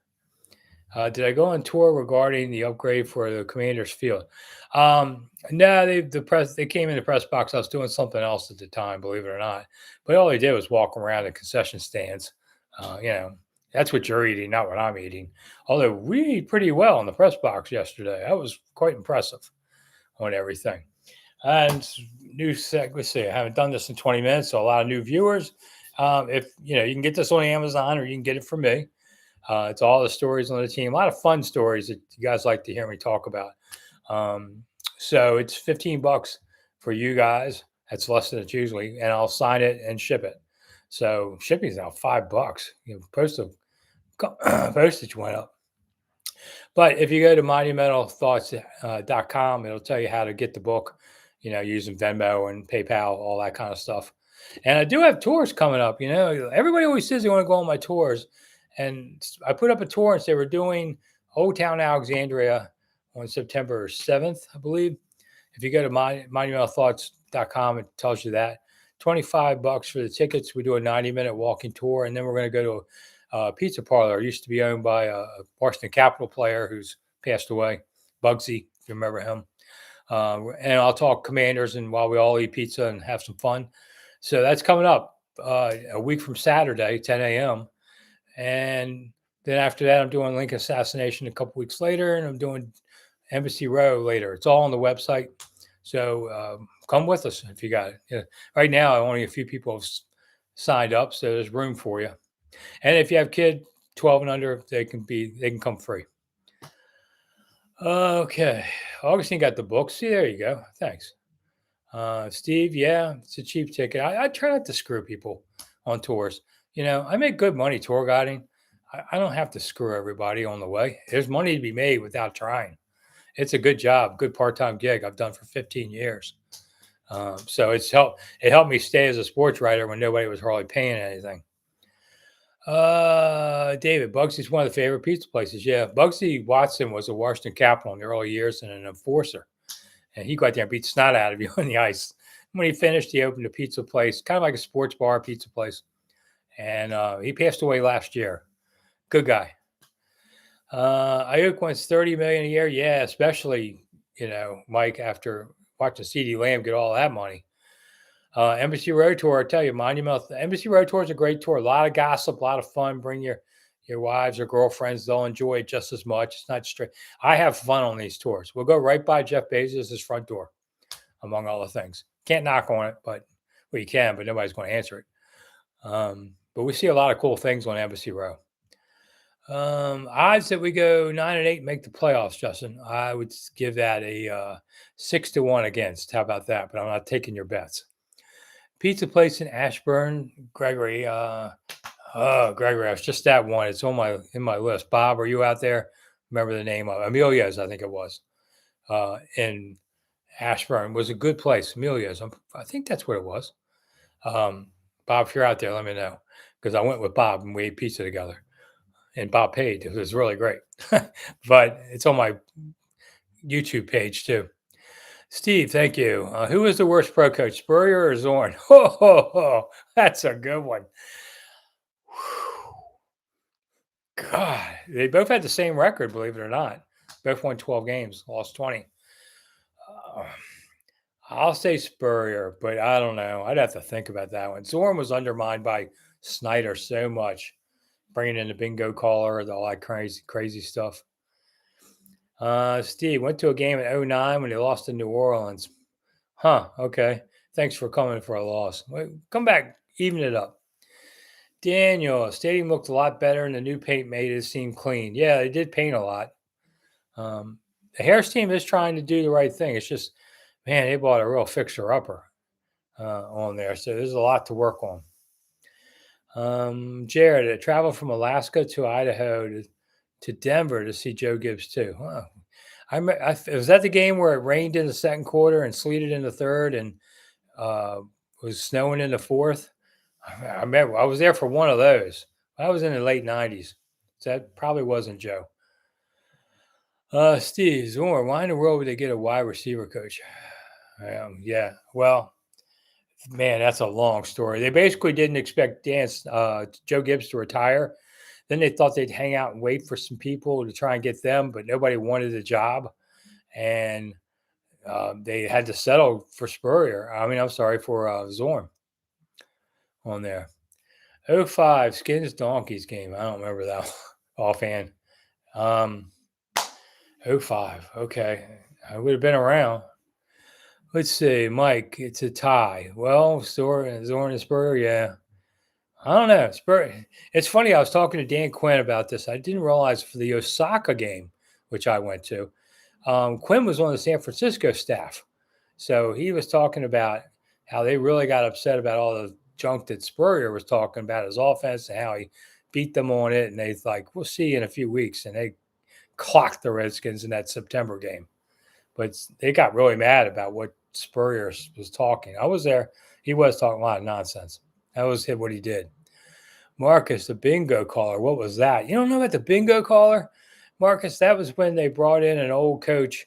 Did I go on tour regarding the upgrade for the Commander's field? No, they came in the press box. I was doing something else at the time, believe it or not. But all they did was walk around the concession stands. That's what you're eating, not what I'm eating. Although we ate pretty well in the press box yesterday. That was quite impressive on everything. And let's see, I haven't done this in 20 minutes, so a lot of new viewers. If you can get this on Amazon or you can get it from me. It's all the stories on the team, a lot of fun stories that you guys like to hear me talk about. So it's $15 for you guys. That's less than it's usually, and I'll sign it and ship it. So shipping is now $5. Postal Postage went up. But if you go to monumentalthoughts.com, it'll tell you how to get the book, using Venmo and PayPal, all that kind of stuff. And I do have tours coming up. Everybody always says they want to go on my tours. And I put up a tour and say we're doing Old Town Alexandria on September 7th, I believe. If you go to monumentalthoughts.com, it tells you that. $25 for the tickets. We do a 90-minute walking tour, and then we're going to go to a pizza parlor. It used to be owned by a Washington Capitol player who's passed away, Bugsy, if you remember him. And I'll talk Commanders, and while we all eat pizza and have some fun. So that's coming up a week from Saturday, 10 a.m. And then after that, I'm doing Lincoln Assassination a couple weeks later, and I'm doing Embassy Row later. It's all on the website. So come with us if you got it. Right now, only a few people have signed up, so there's room for you. And if you have kids 12 and under, they can come free. Okay. Augustine got the book. See, there you go. Thanks. Steve, yeah, it's a cheap ticket. I try not to screw people on tours. I make good money tour guiding. I don't have to screw everybody on the way. There's money to be made without trying. It's a good job, good part-time gig I've done for 15 years. So it helped me stay as a sports writer when nobody was hardly paying anything. David, Bugsy's one of the favorite pizza places. Yeah, Bugsy Watson was a Washington Capitol in the early years and an enforcer. And he'd go out there and beat the snot out of you on the ice. When he finished, he opened a pizza place, kind of like a sports bar pizza place. And he passed away last year. Good guy. Ayuk wants $30 million a year. Yeah, especially, Mike, after watching CeeDee Lamb get all that money. Embassy Road Tour, I tell you, Embassy Road Tour is a great tour. A lot of gossip, a lot of fun. Bring your wives or girlfriends. They'll enjoy it just as much. It's not straight. I have fun on these tours. We'll go right by Jeff Bezos' front door, among other things. Can't knock on it, but you can, but nobody's going to answer it. But we see a lot of cool things on Embassy Row. Odds that we go 9-8 and make the playoffs, Justin. I would give that a 6-1 against. How about that? But I'm not taking your bets. Pizza place in Ashburn, Gregory. Gregory, it's just that one. It's in my list. Bob, are you out there? Remember the name of Amelia's? I think it was. In Ashburn was a good place. Amelia's. I think that's what it was. Bob, if you're out there, let me know because I went with Bob and we ate pizza together. And Bob paid. It was really great. But it's on my YouTube page too. Steve, thank you. Who is the worst pro coach, Spurrier or Zorn? That's a good one. God, they both had the same record, believe it or not. Both won 12 games, lost 20. I'll say Spurrier, but I don't know. I'd have to think about that one. Zorn was undermined by Snider so much. Bringing in the bingo caller, all that crazy stuff. Steve went to a game in 2009 when they lost to New Orleans. Huh, okay. Thanks for coming for a loss. Come back, even it up. Daniel, stadium looked a lot better and the new paint made it seem clean. Yeah, they did paint a lot. The Harris team is trying to do the right thing. It's just, man, they bought a real fixer-upper on there. So there's a lot to work on. Jared, I traveled from Alaska to Idaho to Denver to see Joe Gibbs too. Huh. Was that the game where it rained in the second quarter and sleeted in the third and was snowing in the fourth? I remember I was there for one of those. I was in the late 90s. So that probably wasn't Joe. Steve Zorn, why in the world would they get a wide receiver coach? Yeah, well, man, that's a long story. They basically didn't expect Joe Gibbs to retire. Then they thought they'd hang out and wait for some people to try and get them, but nobody wanted the job. And they had to settle for Spurrier. For Zorn on there. 05 Skins Donkeys game. I don't remember that offhand. 05. Okay. I would have been around. Let's see, Mike, it's a tie. Well, Zorn and Spurrier, yeah. I don't know. Spurrier. It's funny. I was talking to Dan Quinn about this. I didn't realize for the Osaka game, which I went to, Quinn was on the San Francisco staff. So he was talking about how they really got upset about all the junk that Spurrier was talking about his offense and how he beat them on it, and they like, we'll see you in a few weeks, and they clocked the Redskins in that September game. But they got really mad about what Spurrier was talking. I was there. He was talking a lot of nonsense. That was what he did. Marcus, the bingo caller. What was that? You don't know about the bingo caller, Marcus? That was when they brought in an old coach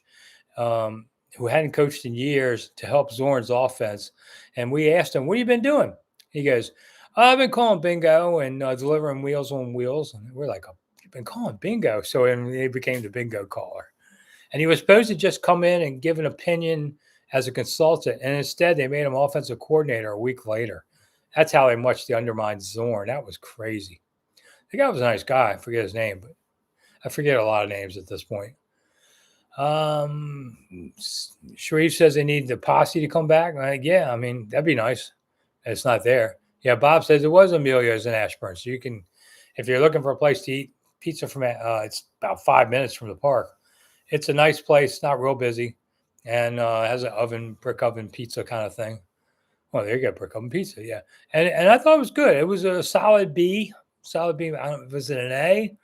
who hadn't coached in years to help Zorn's offense. And we asked him, what have you been doing? He goes, I've been calling bingo and delivering Wheels on Wheels. And we're like, oh, you've been calling bingo. So he became the bingo caller. And he was supposed to just come in and give an opinion as a consultant. And instead, they made him offensive coordinator a week later. That's how much they undermined Zorn. That was crazy. The guy was a nice guy. I forget his name, but I forget a lot of names at this point. Sharif says they need the posse to come back. Like, yeah, I mean, that'd be nice. It's not there. Yeah, Bob says it was Emilio's in Ashburn. So you can, if you're looking for a place to eat pizza from, it's about 5 minutes from the park. It's a nice place, not real busy, and has an brick oven pizza kind of thing. Well, there you go, brick oven pizza, yeah. And I thought it was good. It was a solid B. I don't know, was it an A?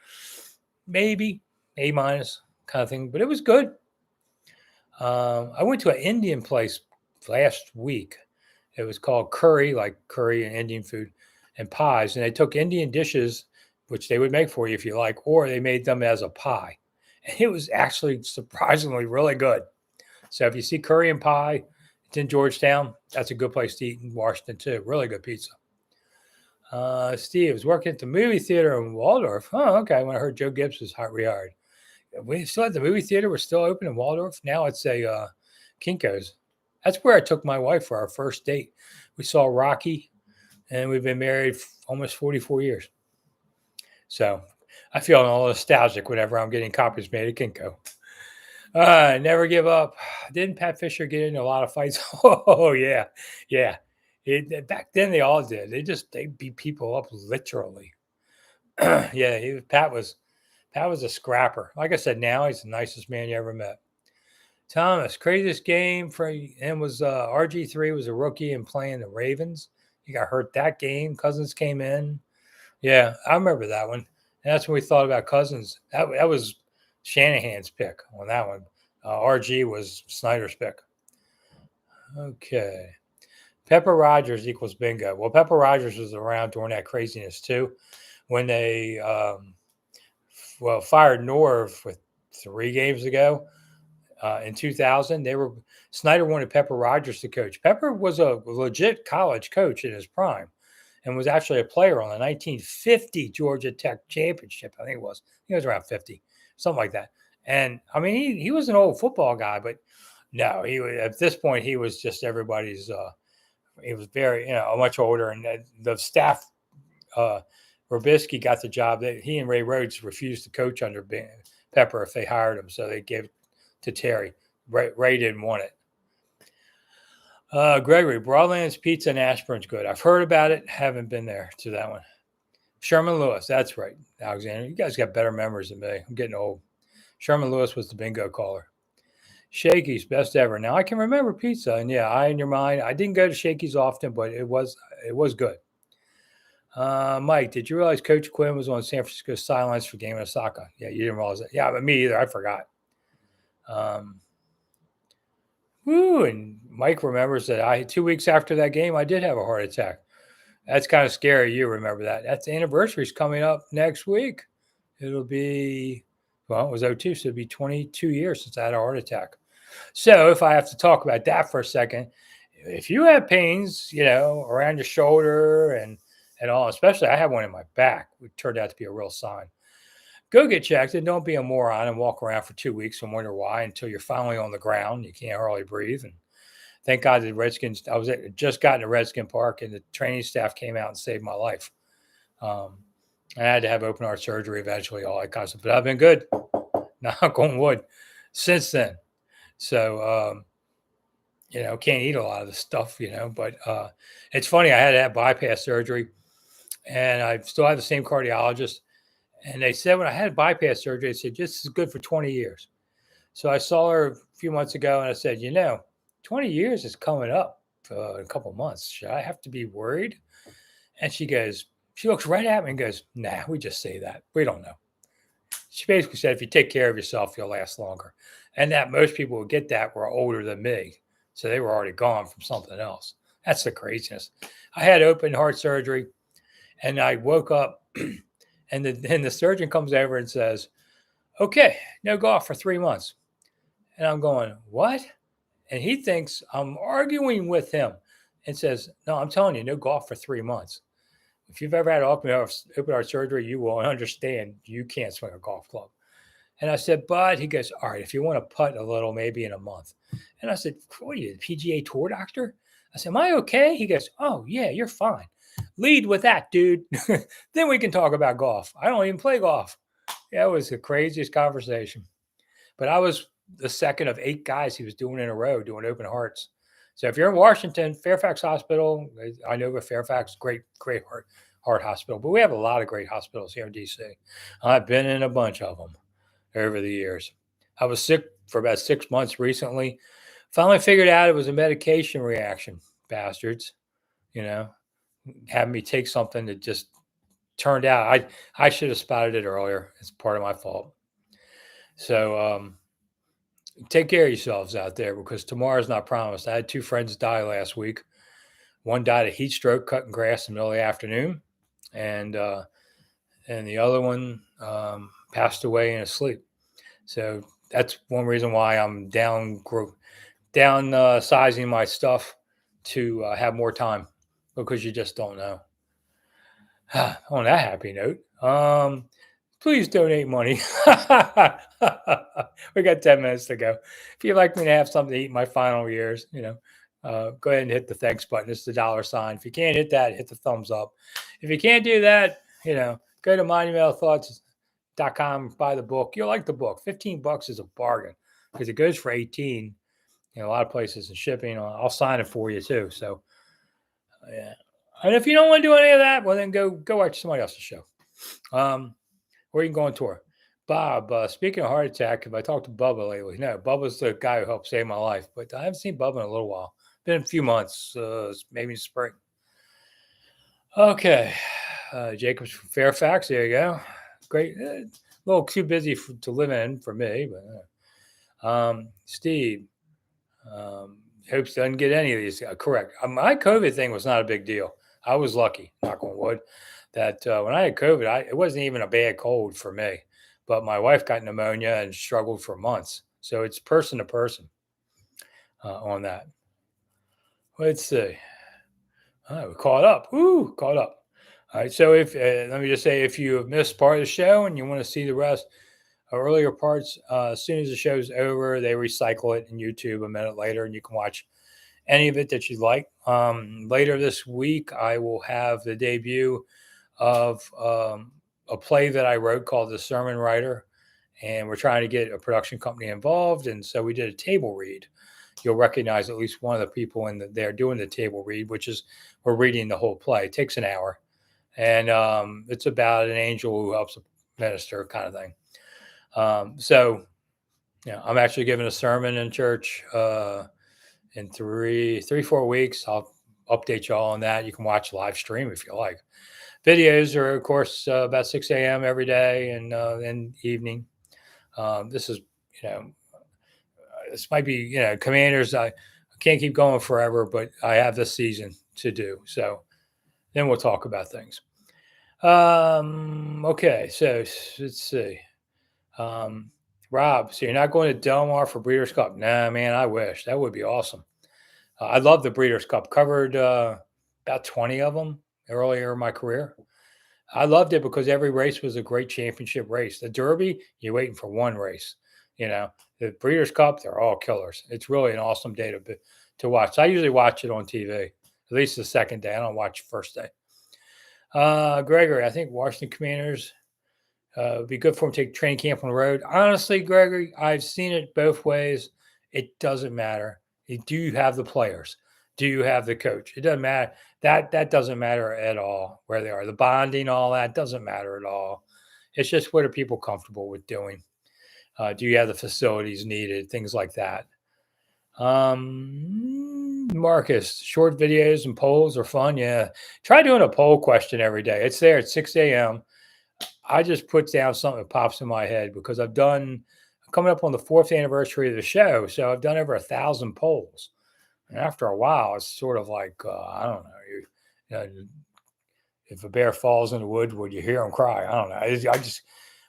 Maybe A minus kind of thing, but it was good. I went to an Indian place last week. It was called Curry, like curry and Indian food, and pies. And they took Indian dishes, which they would make for you if you like, or they made them as a pie. And it was actually surprisingly really good. So if you see curry and pie, it's in Georgetown. That's a good place to eat in Washington too. Really good pizza. Steve was working at the movie theater in Waldorf. Oh, okay. When I heard Joe Gibbs was rehired. We still had the movie theater. We're still open in Waldorf. Now it's a Kinko's. That's where I took my wife for our first date. We saw Rocky, and we've been married almost 44 years. So I feel all nostalgic whenever I'm getting copies made at Kinko. Never give up. Didn't Pat Fisher get into a lot of fights? Oh, yeah. Yeah. Back then, they all did. They beat people up literally. Yeah, Pat was a scrapper. Like I said, now he's the nicest man you ever met. Thomas, craziest game for him was RG3 was a rookie and playing the Ravens. He got hurt that game. Cousins came in. Yeah, I remember that one. And that's when we thought about Cousins. That was Shanahan's pick on that one. RG was Snider's pick. Okay. Pepper Rogers equals bingo. Well, Pepper Rogers was around during that craziness too. When they fired Norv with 3 games ago in 2000, Snider wanted Pepper Rogers to coach. Pepper was a legit college coach in his prime and was actually a player on the 1950 Georgia Tech championship. I think it was. He was around 50, something like that. And I mean, he was an old football guy, but no, at this point he was just everybody's. He was very, much older, and the staff. Robisky got the job. He and Ray Rhodes refused to coach under Pepper if they hired him, so they gave it to Terry. Ray didn't want it. Gregory, Broadlands Pizza in Ashburn's good. I've heard about it. Haven't been there to that one. Sherman Lewis. That's right, Alexander. You guys got better memories than me. I'm getting old. Sherman Lewis was the bingo caller. Shakey's best ever. Now I can remember pizza, and yeah, I in your mind. I didn't go to Shakey's often, but it was good. Mike, did you realize Coach Quinn was on San Francisco sidelines for game in Osaka? Yeah, you didn't realize that. Yeah, but me either. I forgot. And Mike remembers that 2 weeks after that game, I did have a heart attack. That's kind of scary. You remember that. That's the anniversary's coming up next week. It'll be, it was 02, so it'll be 22 years since I had a heart attack. So if I have to talk about that for a second, if you have pains, around your shoulder and all, especially I have one in my back, it turned out to be a real sign. Go get checked and don't be a moron and walk around for 2 weeks and wonder why until you're finally on the ground. You can't hardly breathe. And thank God the Redskins, just got into Redskin Park and the training staff came out and saved my life. I had to have open heart surgery eventually, all that kind of stuff. But I've been good, knock on wood, since then. So, can't eat a lot of the stuff, but it's funny. I had to have bypass surgery and I still have the same cardiologist. And they said when I had bypass surgery, they said, this is good for 20 years. So I saw her a few months ago and I said, 20 years is coming up in a couple of months. Should I have to be worried? And she goes, She looks right at me and goes, "Nah, we just say that. We don't know." She basically said, if you take care of yourself, you'll last longer. And that most people who get that were older than me. So they were already gone from something else. That's the craziness. I had open heart surgery and I woke up and the surgeon comes over and says, "Okay, no golf for 3 months." And I'm going, "What?" And he thinks I'm arguing with him and says, "No, I'm telling you, no golf for 3 months. If you've ever had open heart surgery, you will understand you can't swing a golf club." And I said, "But," he goes, "All right, if you want to putt a little, maybe in a month." And I said, "What are you, the PGA Tour doctor?" I said, "Am I okay?" He goes, "Oh, yeah, you're fine. Lead with that, dude. Then we can talk about golf. I don't even play golf." Yeah, it was the craziest conversation. But I was the second of 8 guys he was doing in a row, doing open hearts. So if you're in Washington, Fairfax Hospital, I know of Fairfax, great heart hospital. But we have a lot of great hospitals here in DC. I've been in a bunch of them over the years. I was sick for about 6 months recently. Finally figured out it was a medication reaction, bastards. You know, having me take something that just turned out I should have spotted it earlier. It's part of my fault. So take care of yourselves out there because tomorrow's not promised. I had 2 friends die last week. One died of heat stroke cutting grass in the middle of the afternoon, and the other one passed away in his sleep. So that's one reason why I'm down sizing my stuff to have more time because you just don't know. On that happy note, please donate money. We got 10 minutes to go. If you'd like me to have something to eat in my final years, go ahead and hit the thanks button. It's the $sign. If you can't hit that, hit the thumbs up. If you can't do that, go to monumentalthoughts.com, buy the book. You'll like the book. $15 is a bargain because it goes for 18. A lot of places and shipping. I'll sign it for you too. So, yeah. And if you don't want to do any of that, well, then go watch somebody else's show. Or you can go on tour. Bob, speaking of heart attack, have I talked to Bubba lately? No, Bubba's the guy who helped save my life, but I haven't seen Bubba in a little while. Been a few months, maybe spring. Okay. Jacob's from Fairfax. There you go. Great. A little too busy to live in for me, but Steve. Hopes doesn't get any of these. Correct. My COVID thing was not a big deal. I was lucky, knock on wood, that when I had COVID, it wasn't even a bad cold for me. But my wife got pneumonia and struggled for months. So it's person to person on that. Let's see. All right, we caught up. Ooh, caught up. All right. So let me just say, if you have missed part of the show and you want to see the rest, earlier parts, as soon as the show's over, they recycle it in YouTube a minute later, and you can watch any of it that you like. Later this week, I will have the debut of a play that I wrote called The Sermon Writer, and we're trying to get a production company involved, and so we did a table read. You'll recognize at least one of the people there doing the table read, which is we're reading the whole play. It takes an hour, and it's about an angel who helps a minister kind of thing. So, I'm actually giving a sermon in church in 4 weeks. I'll update you all on that. You can watch live stream if you like. Videos are, of course, about 6 a.m. every day and in evening. This is, this might be, Commanders. I can't keep going forever, but I have this season to do. So then we'll talk about things. Okay, so let's see. Rob, so you're not going to Del Mar for Breeders' Cup? Nah, man, I wish. That would be awesome. I love the Breeders' Cup. Covered about 20 of them earlier in my career. I loved it because every race was a great championship race. The Derby, you're waiting for one race. The Breeders' Cup, they're all killers. It's really an awesome day to watch. I usually watch it on TV, at least the second day. I don't watch the first day. Gregory, I think Washington Commanders would be good for him to take training camp on the road. Honestly, Gregory, I've seen it both ways. It doesn't matter. Do you have the players? Do you have the coach? It doesn't matter. That doesn't matter at all where they are. The bonding, all that doesn't matter at all. It's just what are people comfortable with doing? Do you have the facilities needed? Things like that. Marcus, short videos and polls are fun. Yeah. Try doing a poll question every day. It's there at 6 a.m. I just put down something that pops in my head because coming up on the fourth anniversary of the show. So I've done over 1,000 polls. And after a while, it's sort of like, I don't know. If a bear falls in the woods, would you hear him cry? I don't know. I just,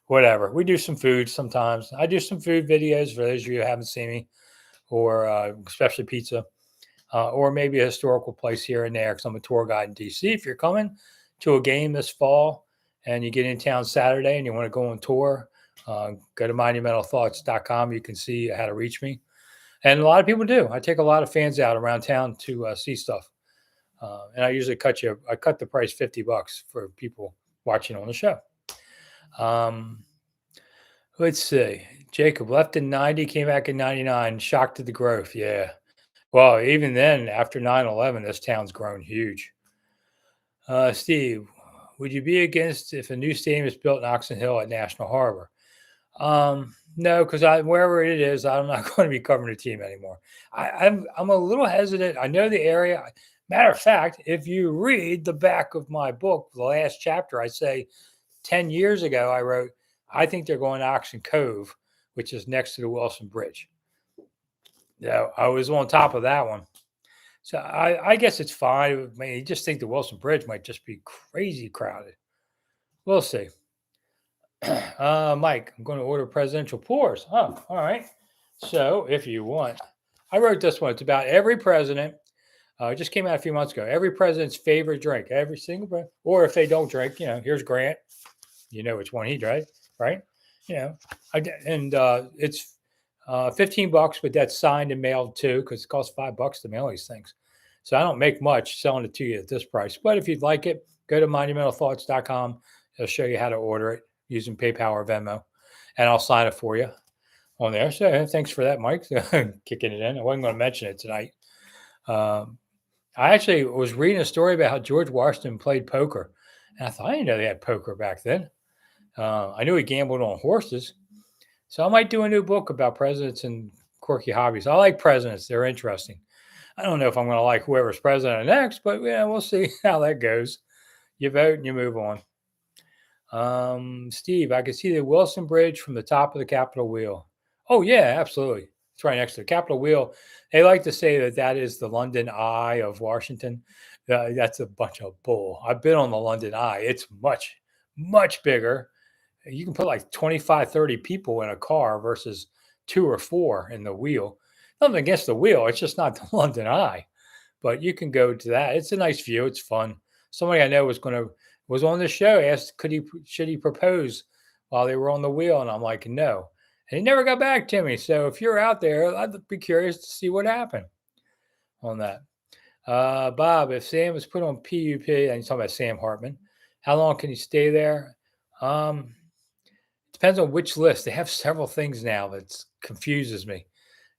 whatever. We do some food sometimes. I do some food videos for those of you who haven't seen me, or especially pizza, or maybe a historical place here and there because I'm a tour guide in DC. If you're coming to a game this fall and you get in town Saturday and you want to go on tour, go to monumentalthoughts.com. You can see how to reach me. And a lot of people do. I take a lot of fans out around town to see stuff. And I usually cut the price $50 for people watching on the show. Let's see. Jacob left in 90, came back in 99, shocked at the growth. Yeah. Well, even then, after 9/11, this town's grown huge. Steve, would you be against if a new stadium is built in Oxon Hill at National Harbor? No, because wherever it is, I'm not going to be covering the team anymore. I'm a little hesitant. I know the area. Matter of fact, if you read the back of my book, the last chapter, I say 10 years ago, I wrote, I think they're going to Oxon Cove, which is next to the Wilson Bridge. Yeah, I was on top of that one. So I guess it's fine. I mean, you just think the Wilson Bridge might just be crazy crowded. We'll see. Mike, I'm going to order presidential pours. Oh, all right. So if you want, I wrote this one. It's about every president. It just came out a few months ago. Every president's favorite drink, every single president. Or if they don't drink, here's Grant. You know which one he drank, right? It's $15, but that's signed and mailed too, because it costs $5 to mail these things. So I don't make much selling it to you at this price. But if you'd like it, go to monumentalthoughts.com. It'll show you how to order it using PayPal or Venmo, and I'll sign it for you on there. So thanks for that, Mike, kicking it in. I wasn't going to mention it tonight. I actually was reading a story about how George Washington played poker, and I thought, I didn't know they had poker back then. I knew he gambled on horses. So I might do a new book about presidents and quirky hobbies. I like presidents. They're interesting. I don't know if I'm going to like whoever's president next, but we'll see how that goes. You vote and you move on. Steve, I can see the Wilson Bridge from the top of the Capitol wheel. Oh, yeah, absolutely. It's right next to the Capitol wheel. They like to say that is the London Eye of Washington. That's a bunch of bull. I've been on the London Eye. It's much, much bigger. You can put like 25, 30 people in a car versus 2 or 4 in the wheel. Nothing against the wheel. It's just not the London Eye. But you can go to that. It's a nice view. It's fun. Somebody I know was on the show, asked should he propose while they were on the wheel, and I'm like, no. And he never got back to me. So if you're out there, I'd be curious to see what happened on that. Bob, if Sam was put on PUP, and you're talking about Sam Hartman, how long can he stay there? Depends on which list. They have several things now that confuses me.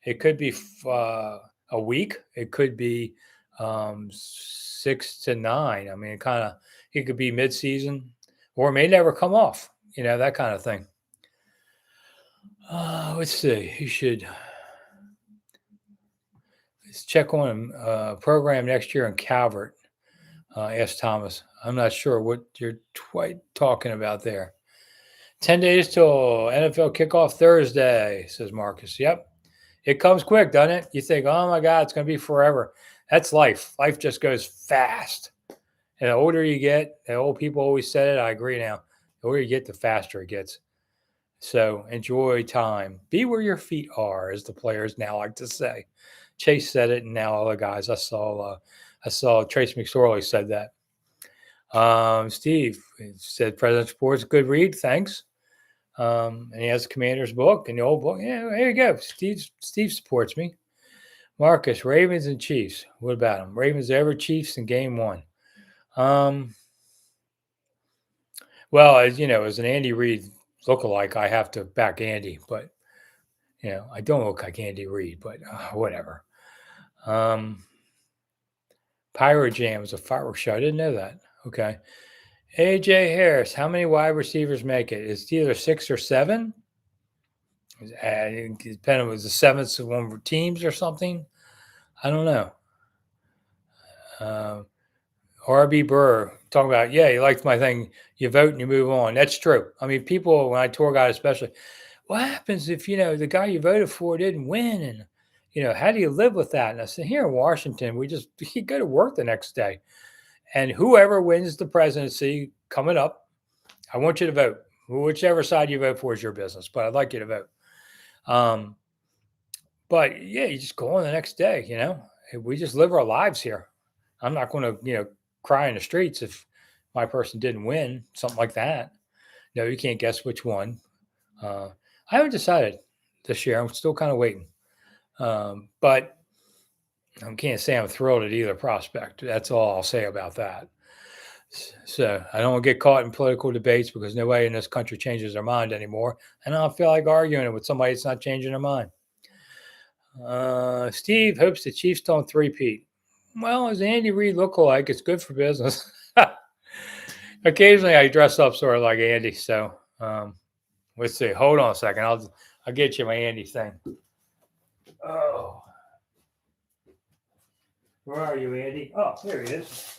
It could be a week. It could be 6 to 9. I mean, it could be mid-season, or it may never come off. That kind of thing. Let's see. Let's check on a program next year in Calvert. Asked Thomas. I'm not sure what you're talking about there. 10 days till NFL kickoff Thursday, says Marcus. Yep. It comes quick, doesn't it? You think, oh my God, it's going to be forever. That's life. Life just goes fast. And the older you get, the old people always said it. I agree now. The older you get, the faster it gets. So enjoy time. Be where your feet are, as the players now like to say. Chase said it, and now other guys. I saw Trace McSorley said that. Steve said President Sports, good read. Thanks. And he has the Commander's book and the old book. Yeah, there you go. Steve supports me. Marcus, Ravens and Chiefs. What about them? Ravens over Chiefs in game 1. Well, as an Andy Reid lookalike, I have to back Andy, but I don't look like Andy Reid, but whatever. Pyro Jam is a fireworks show. I didn't know that. Okay. AJ Harris, how many wide receivers make it? It's either 6 or 7. Depending, it was the 7th of one teams or something. I don't know. R.B. Burr talking about, yeah, you liked my thing, you vote and you move on. That's true. I mean, people, when I tour guide especially, what happens if, the guy you voted for didn't win? And, how do you live with that? And I said, here in Washington, you go to work the next day. And whoever wins the presidency coming up, I want you to vote. Whichever side you vote for is your business, but I'd like you to vote. But yeah, you just go on the next day, we just live our lives here. I'm not going to, cry in the streets if my person didn't win, something like that. No, you can't guess which one. I haven't decided this year. I'm still kind of waiting. But I can't say I'm thrilled at either prospect. That's all I'll say about that. So I don't want to get caught in political debates because nobody in this country changes their mind anymore. And I don't feel like arguing with somebody that's not changing their mind. Steve hopes the Chiefs don't three-peat. Well, as Andy Reid lookalike, it's good for business. Occasionally I dress up sort of like Andy. So let's see. Hold on a second. I'll get you my Andy thing. Oh. Where are you, Andy? Oh, here he is.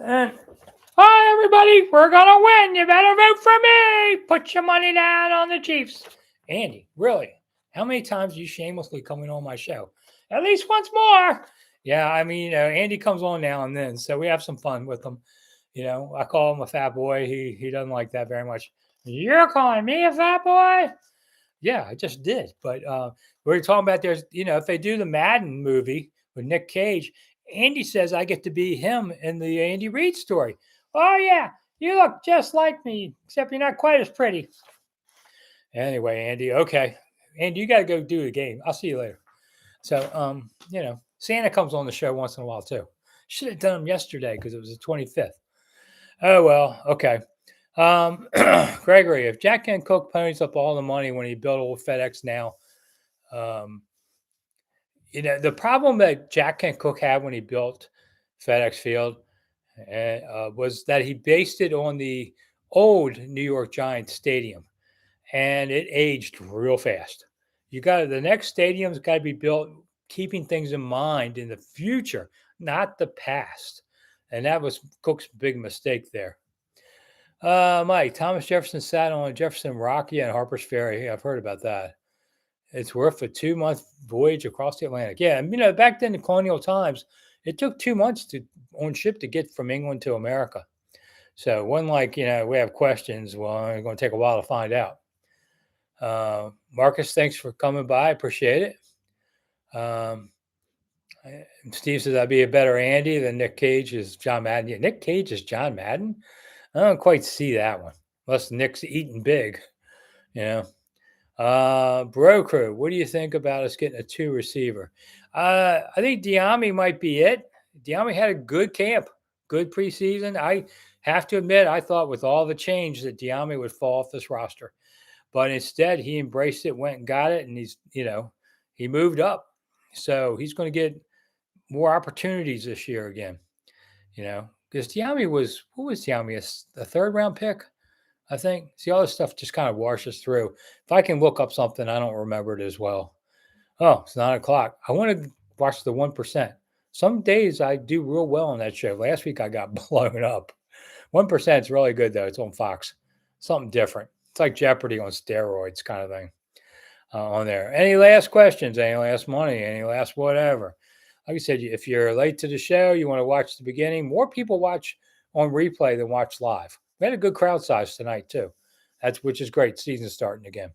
And hi, everybody. We're going to win. You better vote for me. Put your money down on the Chiefs. Andy, really? How many times are you shamelessly coming on my show? At least once more. Yeah, I mean, Andy comes on now and then, so we have some fun with him. I call him a fat boy. He doesn't like that very much. You're calling me a fat boy? Yeah, I just did. But we're talking about if they do the Madden movie with Nick Cage, Andy says I get to be him in the Andy Reid story. Oh, yeah, you look just like me, except you're not quite as pretty. Anyway, Andy, okay. Andy, you got to go do the game. I'll see you later. So, Santa comes on the show once in a while, too. Should have done him yesterday because it was the 25th. Oh, well, okay. Gregory, if Jack Kent Cook ponies up all the money when he built old FedEx now, the problem that Jack Kent Cook had when he built FedEx Field was that he based it on the old New York Giants stadium, and it aged real fast. The next stadium's got to be built keeping things in mind in the future, not the past. And that was Cook's big mistake there. Mike, Thomas Jefferson sat on Jefferson Rock and Harper's Ferry. I've heard about that. It's worth a 2-month voyage across the Atlantic. Yeah, and back then in colonial times, it took 2 months on ship to get from England to America. So one we have questions. Well, it's going to take a while to find out. Marcus, thanks for coming by. I appreciate it. Steve says I'd be a better Andy than Nick Cage is John Madden. Yeah, Nick Cage is John Madden. I don't quite see that one, unless Nick's eating big, Bro Crew, what do you think about us getting a 2 receiver? I think Diami might be it. Diami had a good camp, good preseason. I have to admit, I thought with all the change that Diami would fall off this roster, but instead he embraced it, went and got it, and he moved up. So he's going to get more opportunities this year again, because Diami what was Diami, a 3rd-round pick? I think. See, all this stuff just kind of washes through. If I can look up something, I don't remember it as well. Oh, it's 9:00. I want to watch the 1%. Some days I do real well on that show. Last week I got blown up. 1% is really good, though. It's on Fox. Something different. It's like Jeopardy on steroids kind of thing on there. Any last questions? Any last money? Any last whatever? Like I said, if you're late to the show, you want to watch the beginning, more people watch on replay than watch live. We had a good crowd size tonight, too. Which is great. Season's starting again.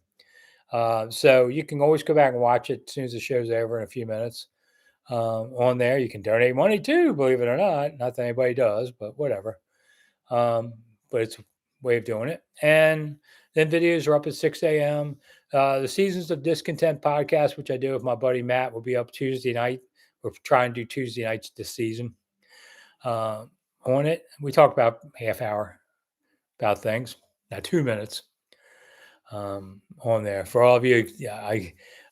So you can always go back and watch it as soon as the show's over in a few minutes. On there, you can donate money, too, believe it or not. Not that anybody does, but whatever. But it's a way of doing it. And then videos are up at 6 a.m. The Seasons of Discontent podcast, which I do with my buddy Matt, will be up Tuesday night. We're trying to do Tuesday nights this season. On it, we talk about half hour about things, not 2 minutes. On there for all of you. Yeah,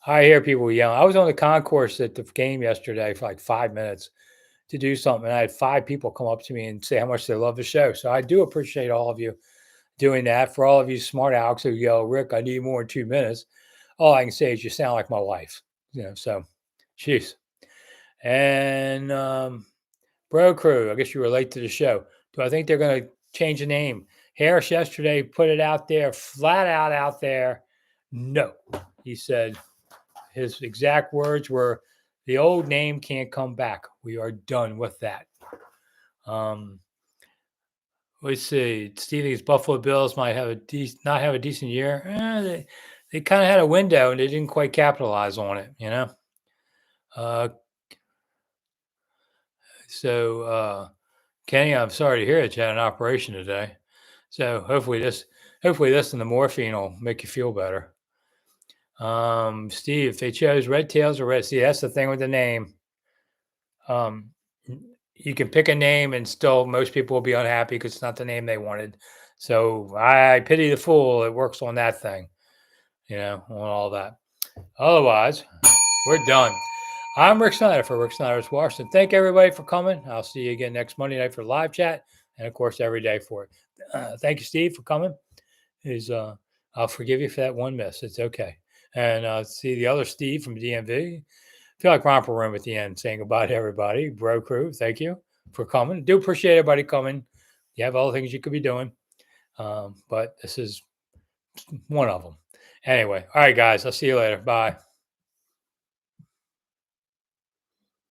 I hear people yelling. I was on the concourse at the game yesterday for like 5 minutes to do something, and I had 5 people come up to me and say how much they love the show. So I do appreciate all of you doing that. For all of you smart Alex who yell, Rick, I need more in 2 minutes. All I can say is you sound like my wife. So, jeez. And Bro Crew, I guess you were late to the show. Do I think they're going to change the name? Harris yesterday put it out there, flat out there. No. He said his exact words were, the old name can't come back. We are done with that. Let's see. Stevie's Buffalo Bills might have not have a decent year. They kind of had a window and they didn't quite capitalize on it, Uh, so Kenny, I'm sorry to hear that you had an operation today. So hopefully this and the morphine will make you feel better. Steve, if they chose Red Tails or Red, see, that's the thing with the name. You can pick a name and still most people will be unhappy because it's not the name they wanted. So I pity the fool that works on that thing, on all that. Otherwise, we're done. I'm Rick Snider for Rick Snider's Washington. Thank everybody for coming. I'll see you again next Monday night for live chat, and of course every day for it. Thank you, Steve, for coming. I'll forgive you for that one miss. It's okay. And see the other Steve from DMV. I feel like romper room at the end, saying goodbye to everybody. Bro Crew, thank you for coming. Do appreciate everybody coming. You have other things you could be doing, but this is one of them. Anyway, all right, guys. I'll see you later. Bye.